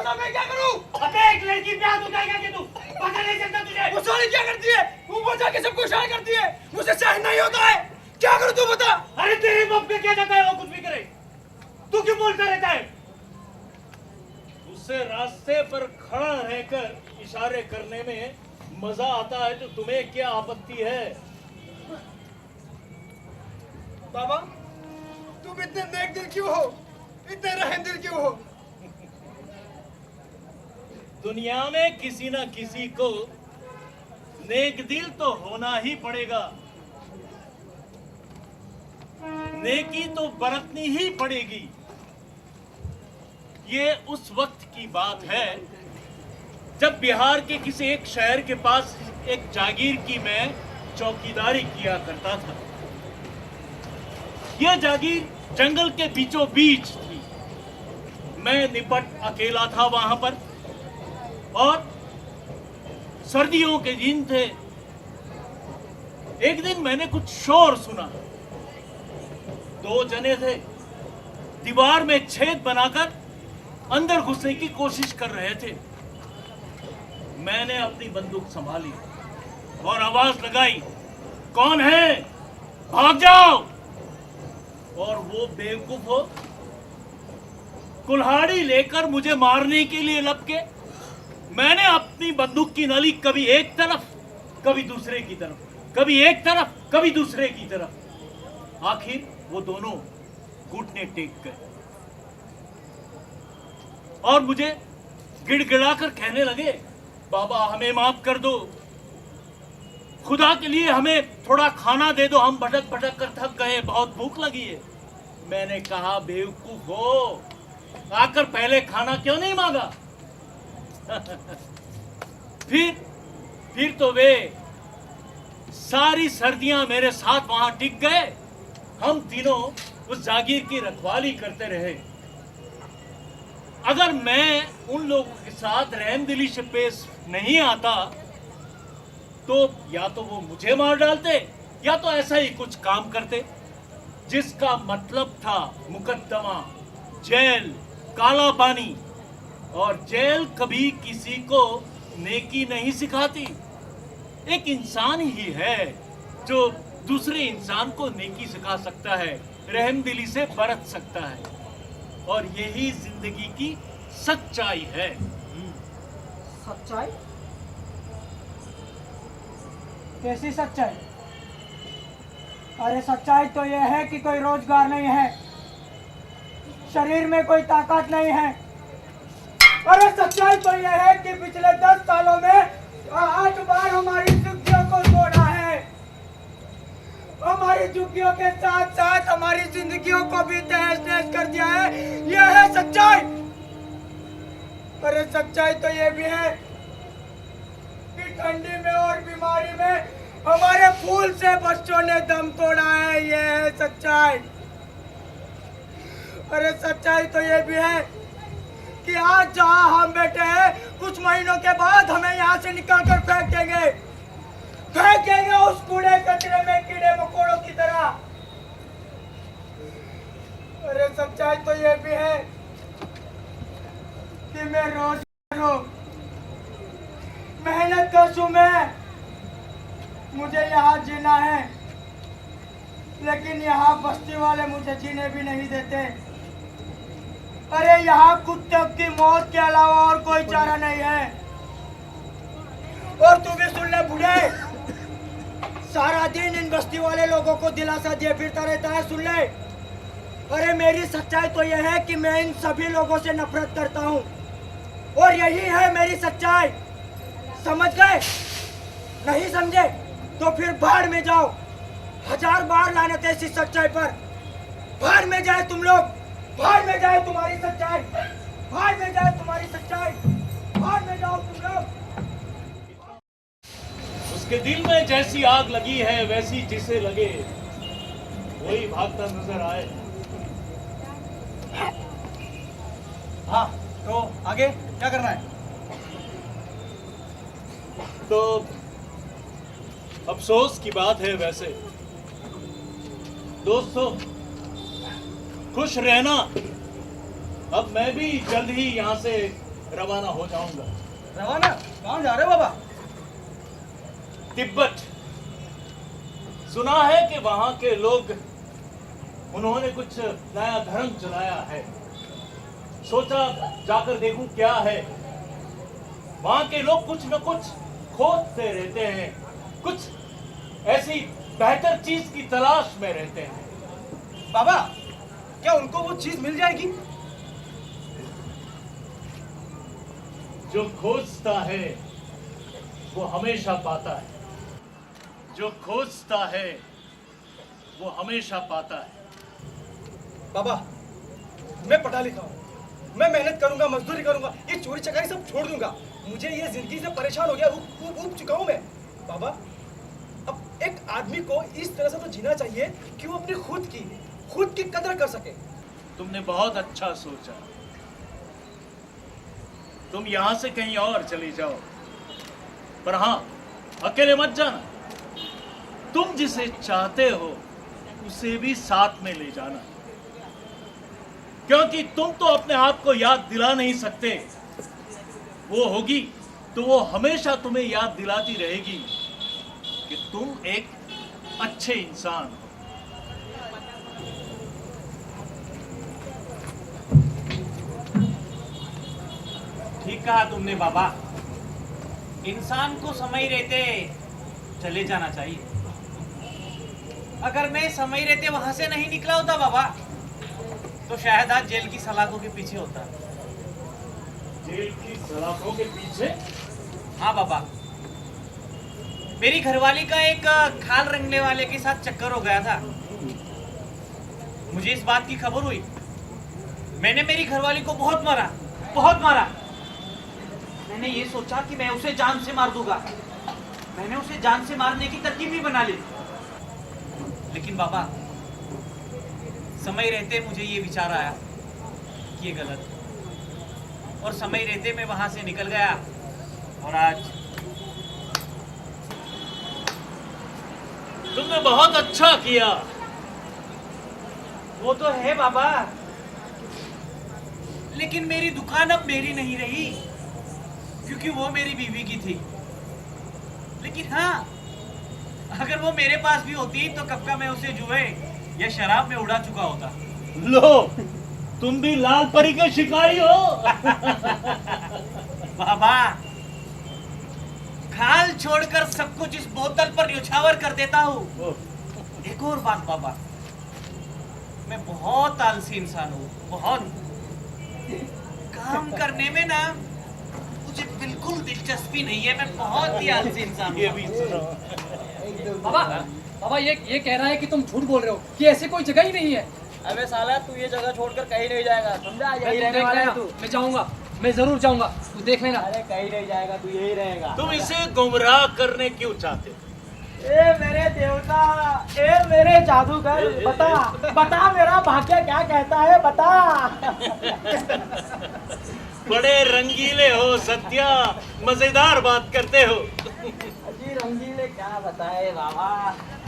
बता मैं क्या करूं? अबे एक लड़की पे हाथ उठाएगा कि तू पता नहीं चलता तुझे? वो साली क्या करती है? ऊपर जाके सबको इशारा करती है, मुझे सहन नहीं होता है। क्या करूं तू बता? अरे तेरे बाप पे क्या जाता है, वो कुछ भी करे, तू क्यों बोलता रहता है? उससे रास्ते पर खड़ा रहकर इशारे करने में मजा आता है, तो तुम्हें क्या आपत्ति है? बाबा तुम इतने नेक दिल क्यों हो, इतने रहम दिल क्यों हो? दुनिया में किसी ना किसी को नेक दिल तो होना ही पड़ेगा, नेकी तो बरतनी ही पड़ेगी। ये उस वक्त की बात है जब बिहार के किसी एक शहर के पास एक जागीर की मैं चौकीदारी किया करता था। यह जागीर जंगल के बीचों बीच थी। मैं निपट अकेला था वहां पर, और सर्दियों के दिन थे। एक दिन मैंने कुछ शोर सुना। 2 जने थे, दीवार में छेद बनाकर अंदर घुसने की कोशिश कर रहे थे। मैंने अपनी बंदूक संभाली और आवाज लगाई, कौन है, भाग जाओ। और वो बेवकूफ हो कुल्हाड़ी लेकर मुझे मारने के लिए लपके। मैंने अपनी बंदूक की नली कभी एक तरफ, कभी दूसरे की तरफ, कभी एक तरफ, कभी दूसरे की तरफ। आखिर वो दोनों घुटने टेक गए और मुझे गिड़गिड़ाकर कहने लगे, बाबा हमें माफ कर दो, खुदा के लिए हमें थोड़ा खाना दे दो, हम भटक भटक कर थक गए, बहुत भूख लगी है। मैंने कहा, बेवकूफ हो, आकर पहले खाना क्यों नहीं मांगा? फिर तो वे सारी सर्दियां मेरे साथ वहां टिक गए। हम तीनों उस जागीर की रखवाली करते रहे। अगर मैं उन लोगों के साथ रहमदिली से पेश नहीं आता तो या तो वो मुझे मार डालते या तो ऐसा ही कुछ काम करते जिसका मतलब था मुकद्दमा, जेल, काला पानी। और जेल कभी किसी को नेकी नहीं सिखाती। एक इंसान ही है जो दूसरे इंसान को नेकी सिखा सकता है, रहमदिली से बरत सकता है। और यही जिंदगी की सच्चाई है। सच्चाई? कैसी सच्चाई? अरे सच्चाई तो यह है कि कोई रोजगार नहीं है, शरीर में कोई ताकत नहीं है। अरे सच्चाई तो यह है कि पिछले 10 सालों में 8 बार हमारी झुग्गियों को तोड़ा है। हमारी झुग्गियों के साथ साथ हमारी जिंदगियों को भी तहस नहस कर दिया है। यह है सच्चाई। अरे सच्चाई तो यह भी है कि ठंडी में और बीमारी में हमारे फूल से बच्चों ने दम तोड़ा है। यह है सच्चाई। अरे सच्चाई तो यह भी है कि आज जहां हम बैठे हैं, कुछ महीनों के बाद हमें यहाँ से निकाल कर फेंक देंगे उस कूड़े कचरे में कीड़े मकोड़ों की तरह। अरे सच्चाई तो यह भी है कि मैं रोज मेहनत करसूं, मुझे यहाँ जीना है, लेकिन यहाँ बस्ती वाले मुझे जीने भी नहीं देते। अरे यहाँ कुत्ते की मौत के अलावा और कोई चारा नहीं है। और तू भी सुन ले बूढ़े, सारा दिन इन बस्ती वाले लोगों को दिलासा दिए फिरता रहता है। सुन ले, अरे मेरी सच्चाई तो यह है कि मैं इन सभी लोगों से नफरत करता हूँ, और यही है मेरी सच्चाई। समझ गए? नहीं समझे तो फिर भाड़ में जाओ। 1000 बार लानत है इस सच्चाई पर। भाड़ में जाए तुम लोग, भाड़ में जाए तुम्हारी सच्चाई, भाड़ में जाए तुम्हारी सच्चाई, भाड़ में जाओ तुम लोग। उसके दिल में जैसी आग लगी है वैसी जिसे लगे वही भागता नजर आए। हाँ तो आगे क्या करना है? तो अफसोस की बात है वैसे दोस्तों, खुश रहना। अब मैं भी जल्द ही यहाँ से रवाना हो जाऊंगा। रवाना? कहाँ जा रहे हो बाबा? तिब्बत। सुना है कि वहां के लोग, उन्होंने कुछ नया धर्म चलाया है। सोचा जाकर देखूं क्या है। वहां के लोग कुछ न कुछ खोजते रहते हैं, कुछ ऐसी बेहतर चीज की तलाश में रहते हैं। बाबा, क्या उनको वो चीज मिल जाएगी? जो खोजता है वो हमेशा पाता है। जो खोजता है वो हमेशा पाता है। बाबा, मैं पढ़ा लिखा हूँ, मैं मेहनत करूंगा, मजदूरी करूंगा, ये चोरी चकारी सब छोड़ दूंगा। मुझे ये जिंदगी से परेशान हो गया, ऊब चुका हूँ मैं। बाबा, अब एक आदमी को इस तरह से तो जीना चाहिए कि वो अपनी खुद की कदर कर सके। तुमने बहुत अच्छा सोचा। तुम यहां से कहीं और चली जाओ, पर हां, अकेले मत जाना। तुम जिसे चाहते हो उसे भी साथ में ले जाना, क्योंकि तुम तो अपने आप को याद दिला नहीं सकते। वो होगी तो वो हमेशा तुम्हें याद दिलाती रहेगी कि तुम एक अच्छे इंसान हो। ठीक कहा तुमने बाबा, इंसान को समय रहते चले जाना चाहिए। अगर मैं समय रहते वहां से नहीं निकला होता बाबा, तो शायद आज जेल की सलाखों के पीछे होता। जेल की सलाखों के पीछे? हाँ बाबा, मेरी घरवाली का एक खाल रंगने वाले के साथ चक्कर हो गया था। मुझे इस बात की खबर हुई, मैंने मेरी घरवाली को बहुत मारा। मैंने ये सोचा कि मैं उसे जान से मार दूंगा। मैंने उसे जान से मारने की तरकीब भी बना ली। लेकिन बाबा, समय रहते मुझे ये विचार आया कि ये गलत, और समय रहते मैं वहां से निकल गया। और आज तुमने बहुत अच्छा किया। वो तो है बाबा, लेकिन मेरी दुकान अब मेरी नहीं रही, क्योंकि वो मेरी बीवी की थी। लेकिन हाँ, अगर वो मेरे पास भी होती तो कब का मैं उसे जुए या शराब में उड़ा चुका होता। लो, तुम भी लाल परी के शिकारी हो। बाबा, खाल छोड़कर सब कुछ इस बोतल पर न्यौछावर कर देता हूँ। एक और बात बाबा, मैं बहुत आलसी इंसान हूँ, बहुत। काम करने में ना मुझे बिल्कुल दिलचस्पी नहीं है, मैं बहुत ही आलसी इंसान हूँ। ये भी सुनो। बाबा ये कह रहा है कि तुम झूठ बोल रहे हो, कि ऐसी कोई जगह ही नहीं है। अबे साला, तू ये जगह छोड़कर कहीं नहीं जाएगा, समझा? यही तू रहने देख वाला है लेना, तू। मैं जाऊंगा, मैं जरूर जाऊंगा, तू देख लेना। अरे कहीं नहीं जाएगा, तू यही रहेगा। तुम इसे गुमराह करने क्यों चाहते हो? ए मेरे देवता, ए मेरे जादूगर, बता मेरा भाग्य क्या कहता है, बता। बड़े रंगीले हो सत्या, मजेदार बात करते हो। जी रंगीले क्या बताए बाबा,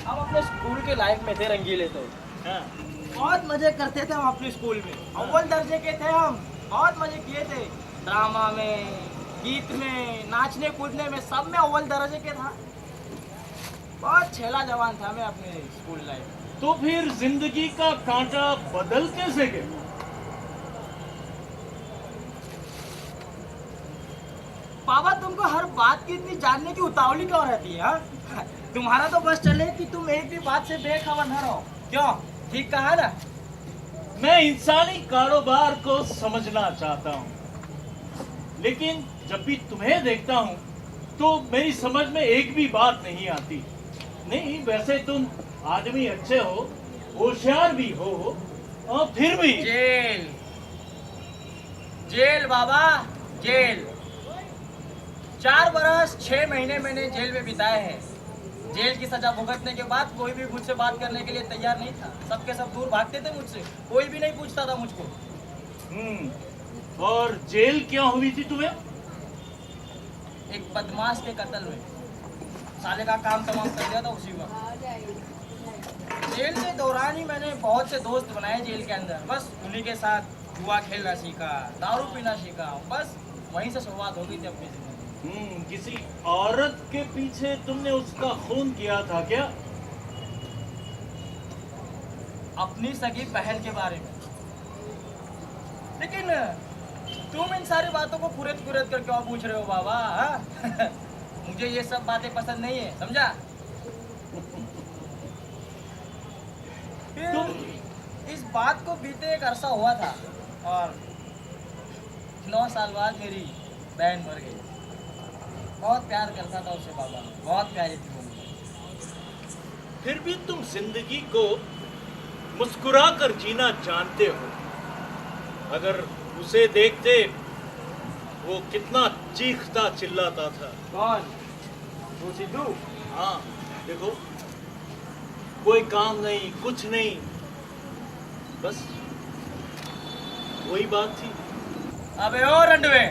हम अपने स्कूल के लाइफ में थे रंगीले। तो हाँ। बहुत मजे करते थे हम अपने स्कूल में, अव्वल दर्जे के थे हम, बहुत मजे किए थे। ड्रामा में, गीत में, नाचने कूदने में, सब में अव्वल दर्जे के था। बहुत छेला जवान था मैं अपने स्कूल लाइफ। तो फिर जिंदगी का कांटा बदल कैसे गया? बाबा, तुमको हर बात की इतनी जानने की उतावली क्यों रहती है? हाँ? तुम्हारा तो बस चले कि तुम एक भी बात से बेखबर न रहो। क्यों? ठीक कहा ना? मैं इंसानी कारोबार को समझना चाहता हूँ, लेकिन जब भी तुम्हें देखता हूँ तो मेरी समझ में एक भी बात नहीं आती। नहीं, वैसे तुम आदमी अच्छे हो, होशियार भी हो, और फिर भी जेल बाबा, जेल। 4 बरस 6 महीने मैंने जेल में बिताए हैं। जेल की सजा भुगतने के बाद कोई भी मुझसे बात करने के लिए तैयार नहीं था। सबके सब दूर भागते थे मुझसे, कोई भी नहीं पूछता था मुझको। और जेल क्यों हुई थी तुम्हें? एक बदमाश के कत्ल में। साले का काम तमाम कर दिया था उसी वक्त। जेल के दौरान ही मैंने बहुत से दोस्त बनाए जेल के अंदर। बस उन्हीं के साथ जुआ खेलना सीखा, दारू पीना सीखा। बस वहीं से शुरुआत हो गई थी अपनी जिंदगी। किसी औरत के पीछे तुमने उसका खून किया था क्या? अपनी सगी बहन के बारे में। लेकिन तुम इन सारी बातों को कुरेद कर क्यों पूछ रहे हो बाबा? हाँ? मुझे ये सब बातें पसंद नहीं है, समझा? फिर इस बात को बीते एक अरसा हुआ था और 9 साल बाद मेरी बहन मर गई। बहुत प्यार करता था उससे बाबा, बहुत प्यारी थी वो मुझे। फिर भी तुम जिंदगी को मुस्कुरा कर जीना जानते हो। अगर उसे देखते वो कितना चीखता चिल्लाता था। कौन? वो सिद्धू? हाँ, देखो कोई काम नहीं, कुछ नहीं, बस वही बात थी। अबे ओ रंडवे,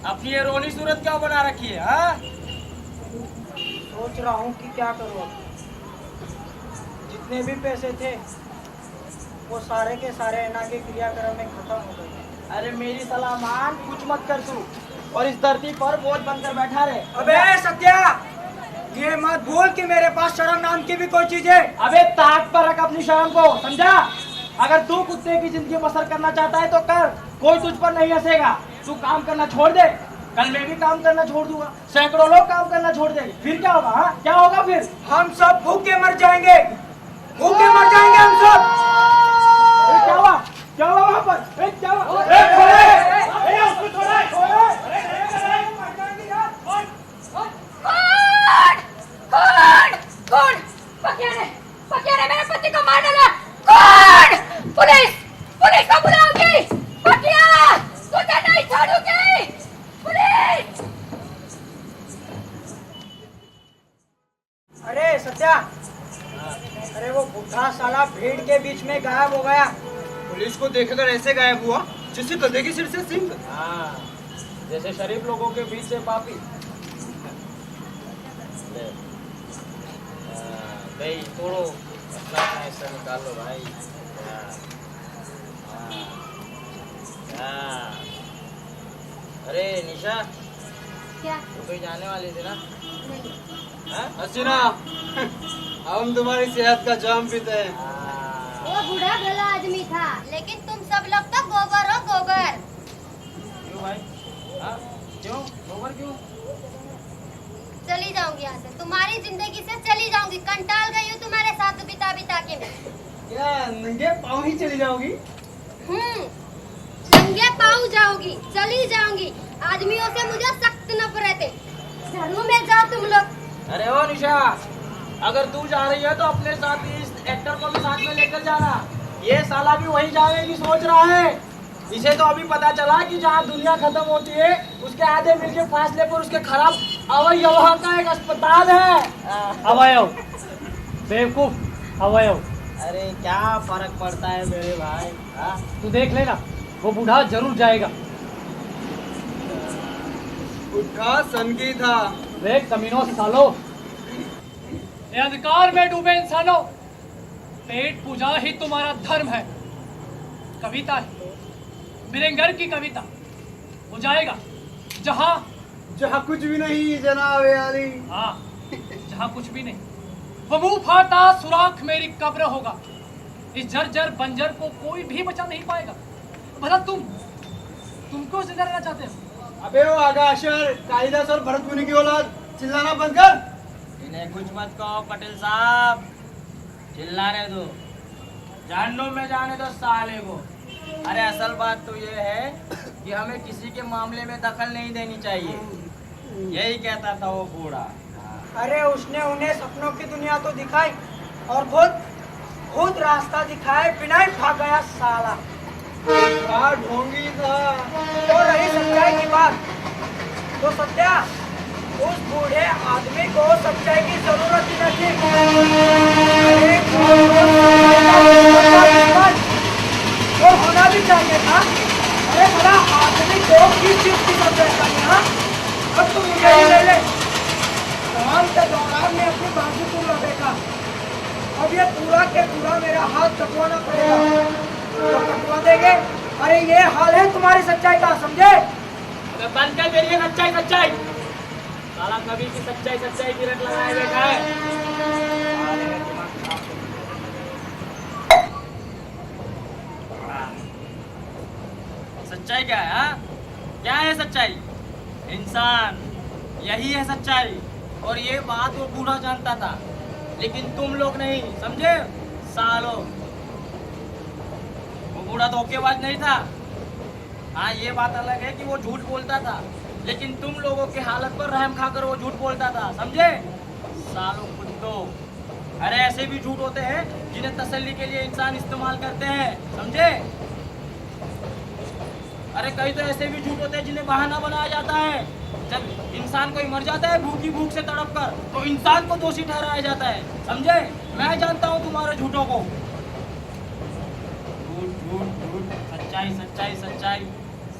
अपनी ये रोनी सूरत क्या बना रखी है? हाँ? सोच रहा हूँ कि क्या करूँ अब। जितने भी पैसे थे वो सारे के सारे ऐना के क्रियाक्रम में खत्म हो गए। अरे मेरी सलाह मान, कुछ मत कर तू और इस धरती पर बोझ बनकर बैठा रहे। अबे सत्या, ये मत भूल कि मेरे पास शर्म नाम की भी कोई चीज है। अबे ताक पर रख अपनी शर्म को, समझा? अगर तू कुत्ते की जिंदगी बसर करना चाहता है तो कर, कोई तुझ पर नहीं हंसेगा। तू काम करना छोड़ दे, कल मैं भी काम करना छोड़ दूंगा, सैकड़ों लोग काम करना छोड़ देंगे, फिर क्या होगा? हाँ, क्या होगा फिर? हम सब भूखे मर जाएंगे, भूखे मर जाएंगे हम सब। क्या हुआ? क्या हुआ वहाँ पर? क्या हुआ? कौन? पकिया ने मेरे पति को मार डाला। कौन? पुलिस को बुलाओगी? पकिया, तुझे नहीं छोड़ूंगी। पुलिस! अरे सत्या, अरे वो बुढ़ा साला भीड़ के बीच में गायब हो गया। पुलिस को देखकर ऐसे गायब हुआ जैसे गधे के सिर से सिंह। हाँ, जैसे शरीफ लोगों के बीच से पापी। भाई तोड़ो, अपना हिस्सा निकाल लो भाई। अरे निशा, क्या? तू कहीं जाने वाली थी ना? नहीं। हाँ? हसीना, हम तुम्हारी सेहत का जाम पीते हैं। वो बूढ़ा भला आदमी था, लेकिन तुम सब लोग तो गोबर हो, गोबर। क्यों भाई? हाँ? क्यों? गोबर क्यों? चली जाऊंगी यहाँ से, तुम्हारी जिंदगी से चली जाऊंगी। कंटाल गई हूँ तुम्हारे साथ बिता के मैं। क्या नंगे पाँव ही चली जाओगी? नंगे पाँव जाऊंगी, चली जाऊंगी। आदमियों से मुझे सख्त नफरत है। घरों में जाओ तुम लोग। अरे ओ निशा, अगर तू जा रही है तो अपने साथ इस एक्टर को भी साथ में लेकर जाना। ये साला भी वही जाने की सोच रहा है। इसे तो अभी पता चला कि जहाँ दुनिया खत्म होती है उसके आधे मील के फासले पर उसके खराब अवयव का एक अस्पताल है। अवयव बेवकूफ अवयव। अरे क्या फर्क पड़ता है मेरे भाई? हाँ? तू देख लेना, वो बूढ़ा जरूर जाएगा। बुढ़ा सनकी था। देख कमीनों सालों, ये अंधकार में डूबे इंसानों, पेट पूजा ही तुम्हारा धर्म है। कविता है, बिरेंगर की कविता। वो जाएगा जहाँ कुछ भी नहीं जनाब आली। हाँ, जहाँ कुछ भी नहीं। वो मुंह फाड़ता सुराख मेरी कब्र होगा। इस जर्जर बंजर को कोई भी बचा नहीं पाएगा। भला तुमको जिंदा रहना चाहते हो? अबे वो आगाशर, कालिदास और भरत मुनि की औलाद, चिल्लाना बंद कर। इन्हें कुछ मत कहो पटेल साहब, चिल्लाने दो, जाननो में जाने दो साले को। अरे असल बात तो ये है कि हमें किसी के मामले में दखल नहीं देनी चाहिए, यही कहता था वो बूढ़ा। अरे उसने उन्हें सपनों की दुनिया तो दिखाई और खुद रास्ता दिखाए बिना ही भाग गया साला। ढोंगी था। तो रही सच्चाई की बात, तो सत्या उस बूढ़े आदमी को सच्चाई की जरूरत ही नहीं थी। और होना भी चाहिए था। अरे बड़ा आदमी को किस चीज की जरूरत है? हाँ, अब तुम मुझे ही ले ले। काम के दौरान में अपनी बाजू को लगेगा। अब ये पूरा के पूरा मेरा हाथ कटवाना पड़ेगा। तो कटवा देंगे। अरे ये हाल है तुम्हारी सच्चाई का, समझे? अरे बन कर मेरी सच्चाई सच्चाई साला कभी की सच्चाई की रट लगाए बैठा है। सच्चाई क्या है हाँ? क्या है सच्चाई? इंसान, यही है सच्चाई। और ये बात वो बूढ़ा जानता था, लेकिन तुम लोग नहीं समझे सालों। वो बूढ़ा धोखेबाज नहीं था। हाँ, ये बात अलग है कि वो झूठ बोलता था, लेकिन तुम लोगों की हालत पर रहम खाकर वो झूठ बोलता था, समझे सालों कुत्तों। अरे ऐसे भी झूठ होते हैं जिन्हें तसल्ली के लिए इंसान इस्तेमाल करते हैं, समझे। अरे कई तो ऐसे भी झूठ होते हैं जिन्हें बहाना बनाया जाता है। जब इंसान कोई मर जाता है भूख से तड़प कर, तो इंसान को दोषी ठहराया जाता है, समझे। मैं जानता हूँ तुम्हारे झूठों को। झूठ सच्चाई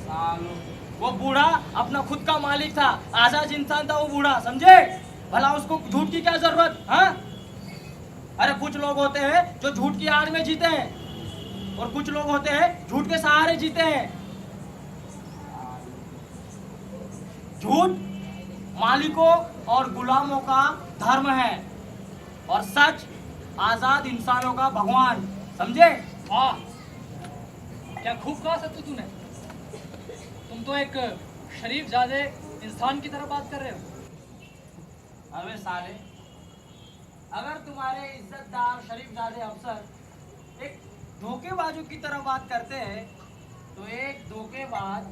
सालों। वो बूढ़ा अपना खुद का मालिक था, आजाद इंसान था वो बूढ़ा, समझे। भला उसको झूठ की क्या जरूरत? हाँ, अरे कुछ लोग होते हैं जो झूठ की आड़ में जीते हैं, और कुछ लोग होते हैं झूठ के सहारे जीते हैं। झूठ मालिकों और गुलामों का धर्म है, और सच आजाद इंसानों का भगवान, समझे। वाह, क्या खूब कहा सत्तू तूने। तुम तो एक शरीफ ज़ादे इंसान की तरह बात कर रहे हो। अबे साले, अगर तुम्हारे इज्जतदार शरीफजादे अफसर एक धोखेबाजों की तरह बात करते हैं, तो एक धोखेबाज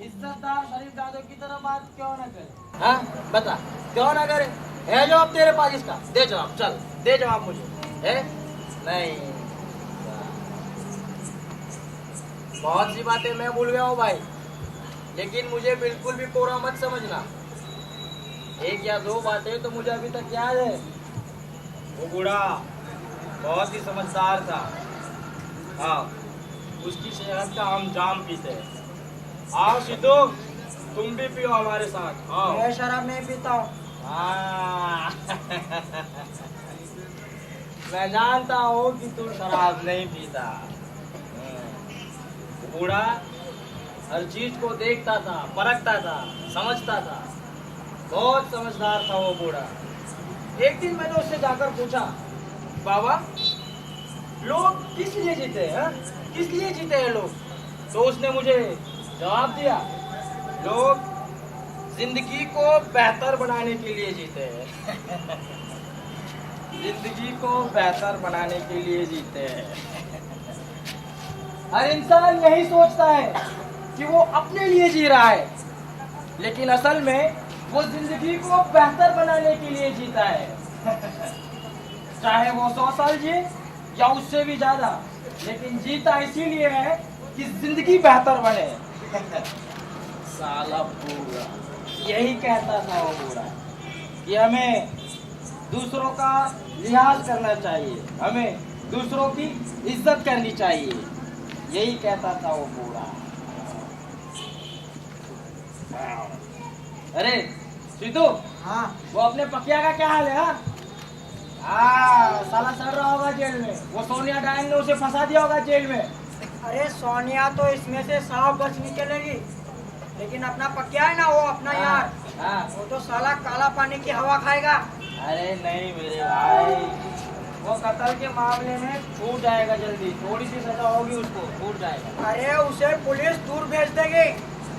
इज्जतदार शरीफजादों की तरह बात क्यों न करे? हाँ बता, क्यों न करे? है जवाब तेरे पास इसका? दे जवाब, चल दे जवाब मुझे। है नहीं, बहुत सी बातें मैं भूल गया हूँ भाई, लेकिन मुझे बिल्कुल भी कोरा मत समझना। एक या दो बातें तो मुझे अभी तक याद है। वो बूढ़ा बहुत ही समझदार था। हाँ, उसकी शहद का हम जाम पीते हैं। आओ सिद्धू, तुम भी पियो हमारे साथ। आओ। मैं शराब नहीं पीता हूँ। हाँ। मैं जानता हूँ कि तू शराब नहीं पीता। बूढ़ा हर चीज को देखता था, परखता था, समझता था। बहुत समझदार था वो बूढ़ा। एक दिन मैंने उससे जाकर पूछा, बाबा लोग किस लिए जीते हैं? किस लिए जीते हैं लोग? तो उसने मुझे जवाब दिया, लोग जिंदगी को बेहतर बनाने के लिए जीते हैं। जिंदगी को बेहतर बनाने के लिए जीते हैं। हर इंसान यही सोचता है कि वो अपने लिए जी रहा है, लेकिन असल में वो जिंदगी को बेहतर बनाने के लिए जीता है। चाहे वो 100 साल जिए या उससे भी ज्यादा, लेकिन जीता इसीलिए है कि जिंदगी बेहतर बने। साला बूढ़ा यही कहता था वो बूढ़ा कि हमें दूसरों का लिहाज करना चाहिए, हमें दूसरों की इज्जत करनी चाहिए। यही कहता था वो बूढ़ा। अरे सीधू, हाँ, वो अपने पकिया का क्या हाल है? हाँ, साला सड़ रहा होगा जेल में। वो सोनिया डायन ने उसे फंसा दिया होगा जेल में। अरे सोनिया तो इसमें से साफ बच निकलेगी, लेकिन अपना पकिया है ना, वो अपना यार, हाँ। वो तो साला काला पानी की हवा खाएगा। अरे नहीं मेरे भाई, वो कत्ल के मामले में छूट जाएगा जल्दी। थोड़ी सी सजा होगी उसको, छूट जाएगा। अरे उसे पुलिस दूर भेज देगी,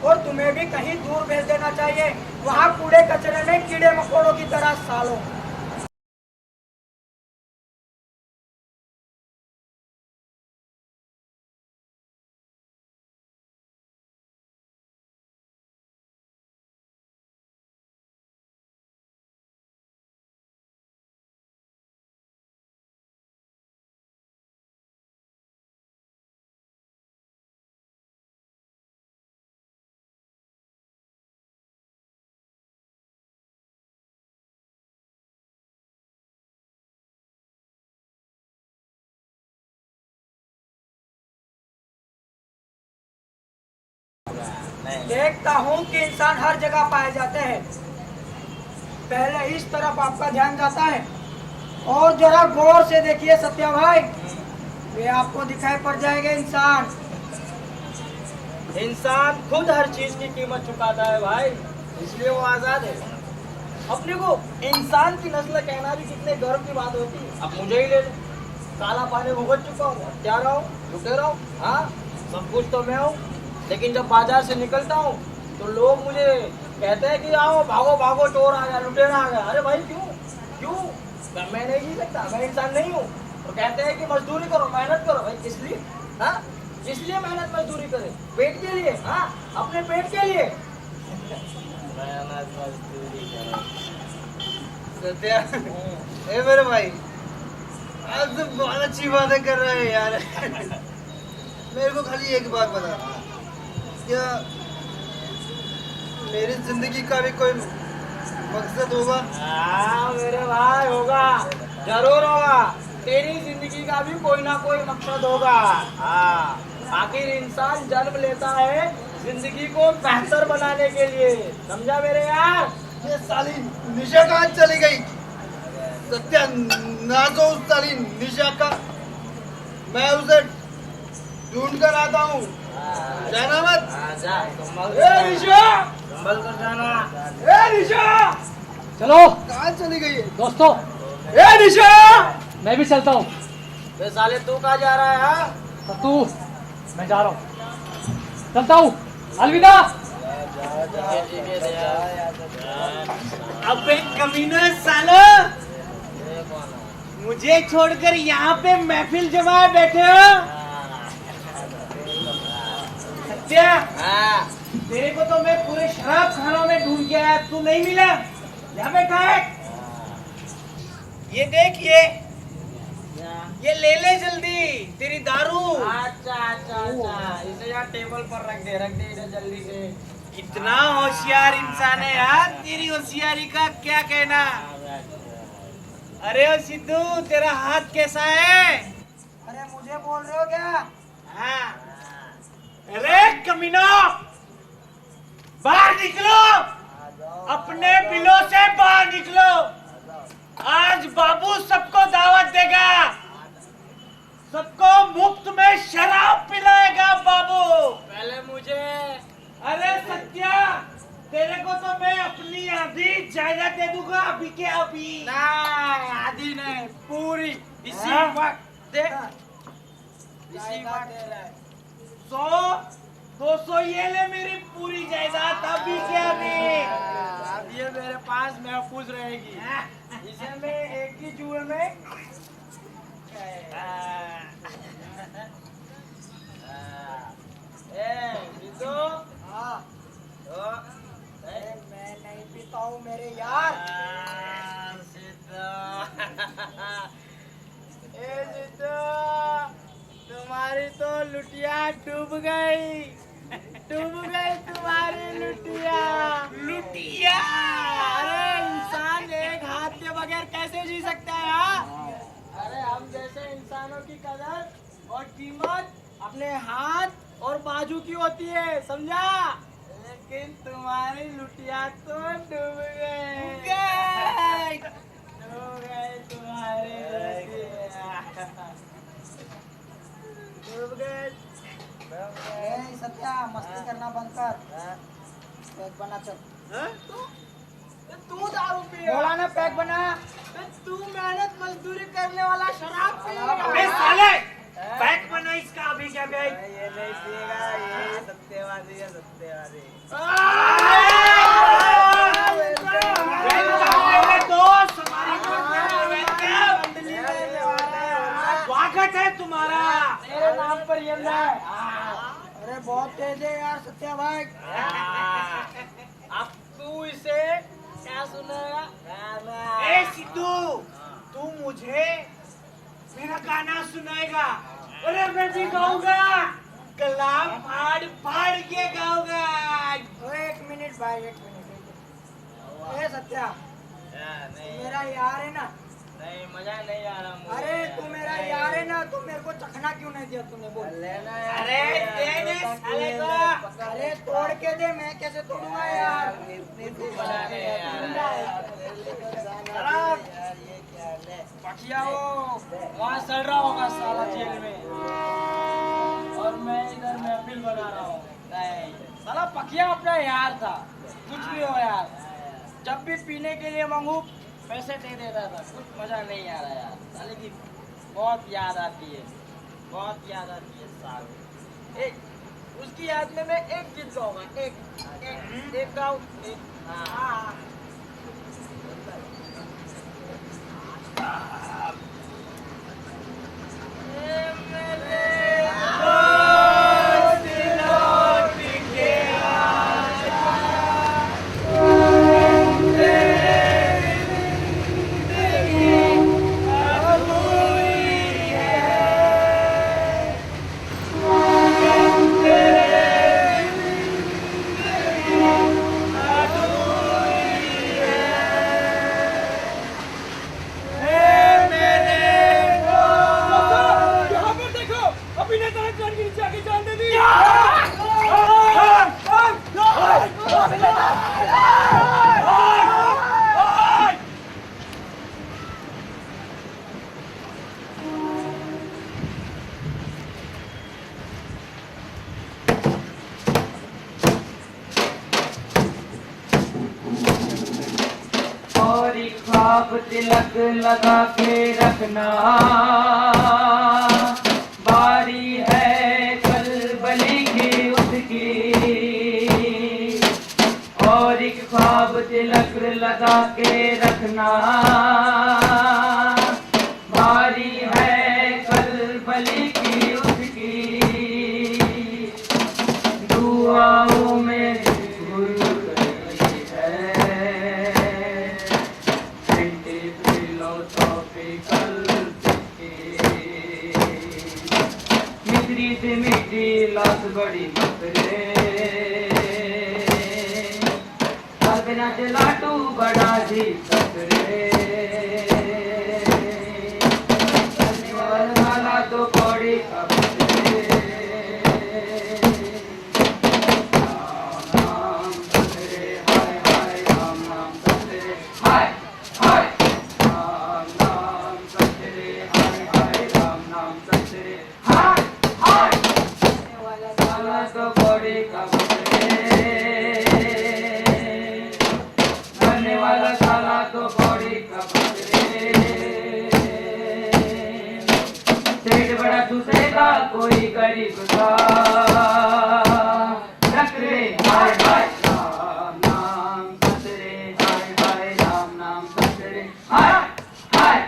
और तुम्हें भी कहीं दूर भेज देना चाहिए, वहाँ कूड़े कचरे में कीड़े मकोड़ों की तरह सालों। देखता हूँ कि इंसान हर जगह पाए जाते हैं। पहले इस तरफ आपका ध्यान जाता है, और जरा गौर से देखिए सत्या भाई, वे आपको दिखाई पड़ जाएंगे इंसान। इंसान खुद हर चीज की कीमत चुकाता है भाई, इसलिए वो आजाद है। अपने को इंसान की नस्ल कहना भी कितने गर्व की बात होती है। अब मुझे ही ले लो, काला पानी भुगत चुका हूँ, हत्यारा हूँ, लुटेरा हूँ, हाँ सब कुछ तो मैं हूँ। लेकिन जब बाजार से निकलता हूँ तो लोग मुझे कहते हैं कि आओ भागो भागो, चोर आ गया, लुटेरा आ गया। अरे भाई क्यों क्यों? मैं नहीं जी सकता, मैं इंसान नहीं हूँ। तो कहते हैं कि मजदूरी करो, मेहनत करो। भाई किस लिए? हाँ इसलिए मेहनत मजदूरी करे, पेट के लिए, हाँ अपने पेट के लिए मेहनत मजदूरी करो। सत्या, ए मेरे भाई, आज तो बहुत अच्छी बातें कर रहे हैं यार। मेरे को खाली एक बात बता, क्या मेरी जिंदगी का भी कोई मकसद होगा? हाँ मेरे भाई होगा, जरूर होगा। तेरी जिंदगी का भी कोई ना कोई मकसद होगा। हाँ आखिर इंसान जन्म लेता है जिंदगी को बेहतर बनाने के लिए, समझा मेरे यार? ये साली निशा कहाँ चली गई? सत्या ना तो उस साली निशा का, मैं उसे ढूंढ कर आता हूँ। जाना मत। ए निशा, संभल कर जाना। ए निशा, चलो कहाँ चली गई है? दोस्तों, ए निशा, मैं भी चलता हूँ। बे साले तू कहाँ जा रहा है? हाँ सत्तू, मैं जा रहा हूँ, चलता हूँ, अलविदा। अबे कमीना सालो, मुझे छोड़कर यहाँ पे महफिल जमाए बैठे हो? सत्या, तेरे को तो मैं पूरे शराब खानों में ढूंढ के आया, तू नहीं मिला। यहाँ बैठा है, ये देख, ये ले ले जल्दी तेरी दारू। अच्छा अच्छा अच्छा, इसे यहाँ टेबल पर रख दे इधर जल्दी से। कितना होशियार इंसान है यार, तेरी होशियारी का क्या कहना। अरे ओ सिद्धू, तेरा हाथ कैसा है? अरे मुझे बोल रहे हो क्या? हाँ। अरे कमीना, बाहर निकलो, अपने बिलों से बाहर निकलो। आज बाबू सबको दावत देगा, सबको मुफ्त में शराब पिलाएगा बाबू। पहले मुझे। अरे सत्या, तेरे को तो मैं अपनी आधी जायदाद दे दूंगा अभी के अभी। ना आधी नहीं, पूरी इसी हाँ? वक्त दे। इसी वक्त 100-200 ये ले मेरी पूरी जायदाद अभी के अभी। अब ये मेरे पास महफूज रहेगी। इसे मैं एक ही जुए में मैं नहीं पीता हूँ मेरे यार। तुम्हारी तो लुटिया डूब गई तुम्हारी लुटिया। अरे इंसान एक हाथ के बगैर कैसे जी सकता है? हाँ? अरे हम जैसे इंसानों की कदर और कीमत अपने हाथ और बाजू की होती है, समझा? लेकिन तुम्हारी लुटिया तो डूब गई तुम्हारी लुटिया। डूब गई। सत्या, मस्ती करना बंद कर, पैक बना चल। तू दारू पिया, बोला ना पैक बना। तू मेहनत मजदूरी करने वाला शराब पिएगा। अबे साले, पैक बना इसका अभी क्या भाई? ये नहीं पिएगा, ये सत्यवादी है, सत्यवादी। स्वागत है तुम्हारा। मेरे नाम पर ये है। अरे बहुत तेज है यार सत्या भाई। अब तू इसे क्या सुनेगा? ए सिद्धू, तू मुझे मेरा गाना सुनाएगा। अरे मैं भी गाऊंगा, कलाम फाड़ फाड़ के गाऊंगा। एक मिनट भाई, एक मिनट। ए सत्या, मेरा यार है ना? नहीं, मजा नहीं आ रहा मुझे। अरे तू मेरा यार है ना, तो मेरे को चखना क्यों नहीं दिया तूने? बोल। अरे दे दे साले को। अरे तोड़ के दे, मैं कैसे तोड़ूंगा यार? पखिया वो वहाँ सड़ रहा होगा साला जेल में, और मैं इधर महफिल बना रहा हूँ। नहीं साला पकिया अपना यार था, कुछ भी हो यार, जब भी पीने के लिए मांगू पैसे दे देता था, कुछ मजा नहीं आ रहा यार। साले की बहुत याद आती है, बहुत याद आती है साल। एक उसकी याद में मैं एक गीत गाऊंगा, एक गाऊं, हाँ। ख्वाब तिलक लगा के रखना, बारी है कल बली की उसकी। और एक ख्वाब तिलक लगा के रखना, बारी है कल बली की उसकी। दुआओं में मिट्टी लाश बड़ी मकरे, बिना लाटू बड़ा जी सकरे। वाला तो कौड़ी का कोई गरीब का रख रे हाय हाय राम नाम सतरे, हाय हाय राम नाम सतरे, हाय हाय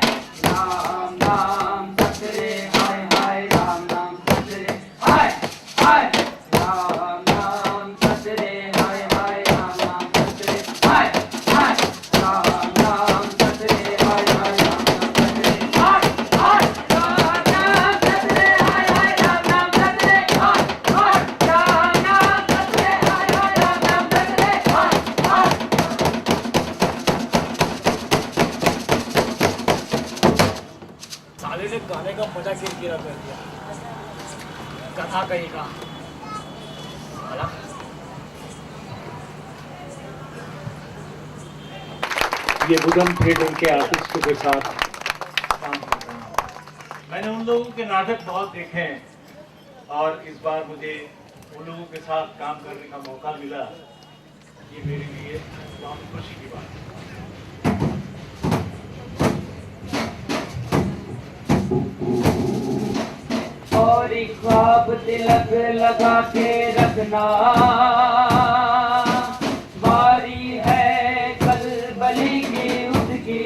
राम नाम सतरे, हाय हाय राम नाम सतरे, हाय हाय राम नाम सतरे, हाय हाय राम नाम सतरे, हाय हाय राम नाम सतरे, हाय हाय राम नाम सतरे, हाय हाय गाने का मजा किरकिरा कर दिया, कथा कहीं का। ये बुधन थिएटर के आर्टिस्टों के साथ काम कर रहा हूँ। मैंने उन लोगों के नाटक बहुत देखे हैं और इस बार मुझे उन लोगों के साथ काम करने का मौका मिला, ये मेरे लिए बहुत खुशी की बात है। और ख्वाब तिलक लगा के रखना, बारी है कल बली की उसकी।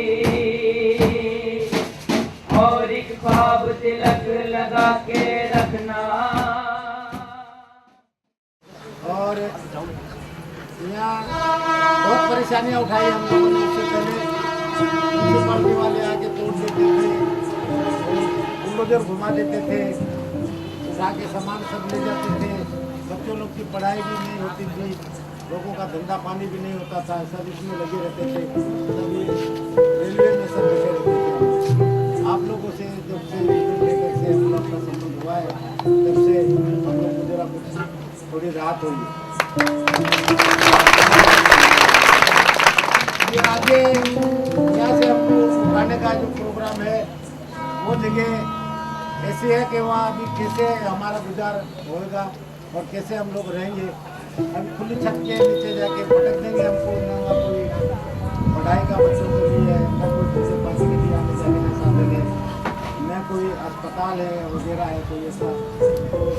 और एक ख्वाब तिलक लगा के रखना। और यहाँ बहुत परेशानियाँ उठाई हम लोगों ने। इससे पहले म्यूनसिपालिटी वाले आके तोड़ देते थे, बुलडोजर घुमा देते थे, उठा के सामान सब ले जाते थे। बच्चों लोग की पढ़ाई भी नहीं होती थी, लोगों का धंधा पानी भी नहीं होता था, सब इसमें लगे रहते थे। सभी रेलवे में सब लगे रहते थे। आप लोगों से जब से लेकर से हम लोग का संबंध हुआ है, तब से हम लोग को जरा कुछ थोड़ी राहत हुई। ये आगे यहाँ से हम लोग उठाने का जो प्रोग्राम है, वो जगह ऐसी है कि वहाँ अभी कैसे हमारा गुजार होएगा और कैसे हम लोग रहेंगे। हम खुली छत के नीचे जाके भटक देंगे, हमको ना कोई पढ़ाई का बच्चों के लिए है, ना कोई पैसे पानी के लिए आने जाने का साधन है, न कोई अस्पताल है वगैरह है कोई ऐसा। तो उस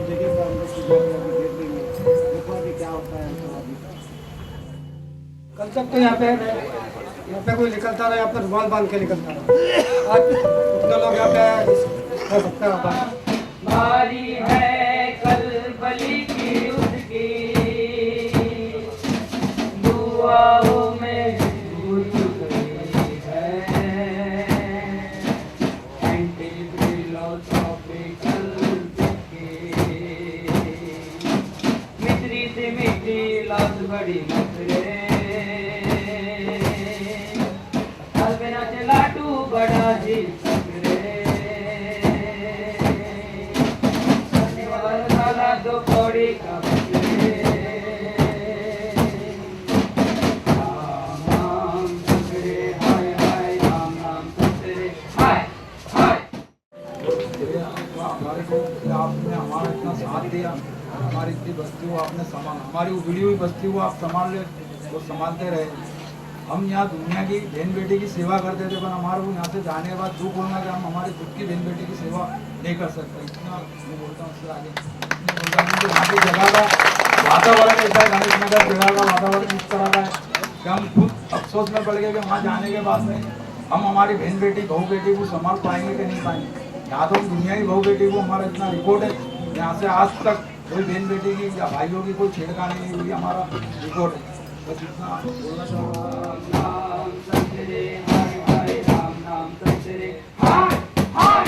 जगह पर हम लोग की जाके अभी देख देंगे, देखो अभी क्या होता है। तो अभी कल तक तो यहाँ पे कोई निकलता रहा, यहाँ पे रुमाल बांध के निकलता रहा। आज उतने लोग यहाँ पे कर सकते हैं। बारी है कल बलि की उसकी, दुआओं में बुझ गई है। एंटी-फिलोसॉफिकल मित्री से मिट्टी लाश बड़ी मसरे, बिना चलाटू बड़ा ही सकरे, वाला दो कौड़ी का बकरे, राम राम सकरे, हाय हाय राम राम सकरे, हाय हाय। हमारे को आपने हमारा इतना साथ दिया, हमारी इतनी बस्ती को आपने संभाल, हमारी उजड़ी हुई बस्ती को आप संभाल ले, वो संभालते रहे। हम यहाँ दुनिया की बहन बेटी की सेवा करते थे, पर हमारे को यहाँ से जाने के बाद दुख होना कि हम हमारे खुद की बहन बेटी की सेवा नहीं कर सकते। इतना मैं बोलता हूँ, उससे आगे बोलता हूँ कि यहाँ की जगह का वातावरण ऐसा है, गणेश नगर जगह का वातावरण इस तरह का है कि हम खुद अफसोस में पड़ गए कि वहाँ जाने के बाद में हम हमारी बहन बेटी बहू बेटी को संभाल पाएंगे कि नहीं पाएंगे। यहाँ तो हम दुनिया की बहू बेटी को, हमारा इतना रिकॉर्ड है, यहाँ से आज तक कोई बहन बेटी की या भाइयों की कोई छेड़खानी नहीं हुई, हमारा रिकॉर्ड है। बस इतना बोलना चाहूँगा। राम सकरे, हाय हाय राम राम सकरे, हाय हाय।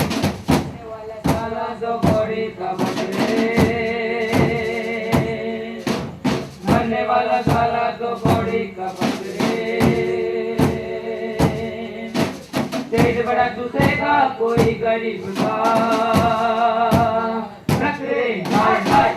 वाला साला दो कौड़ी का बकरे, मरने वाला साला दो कौड़ी का बकरे, पेट बड़ा चूसेगा कोई गरीब का, सकरे हाय हाय।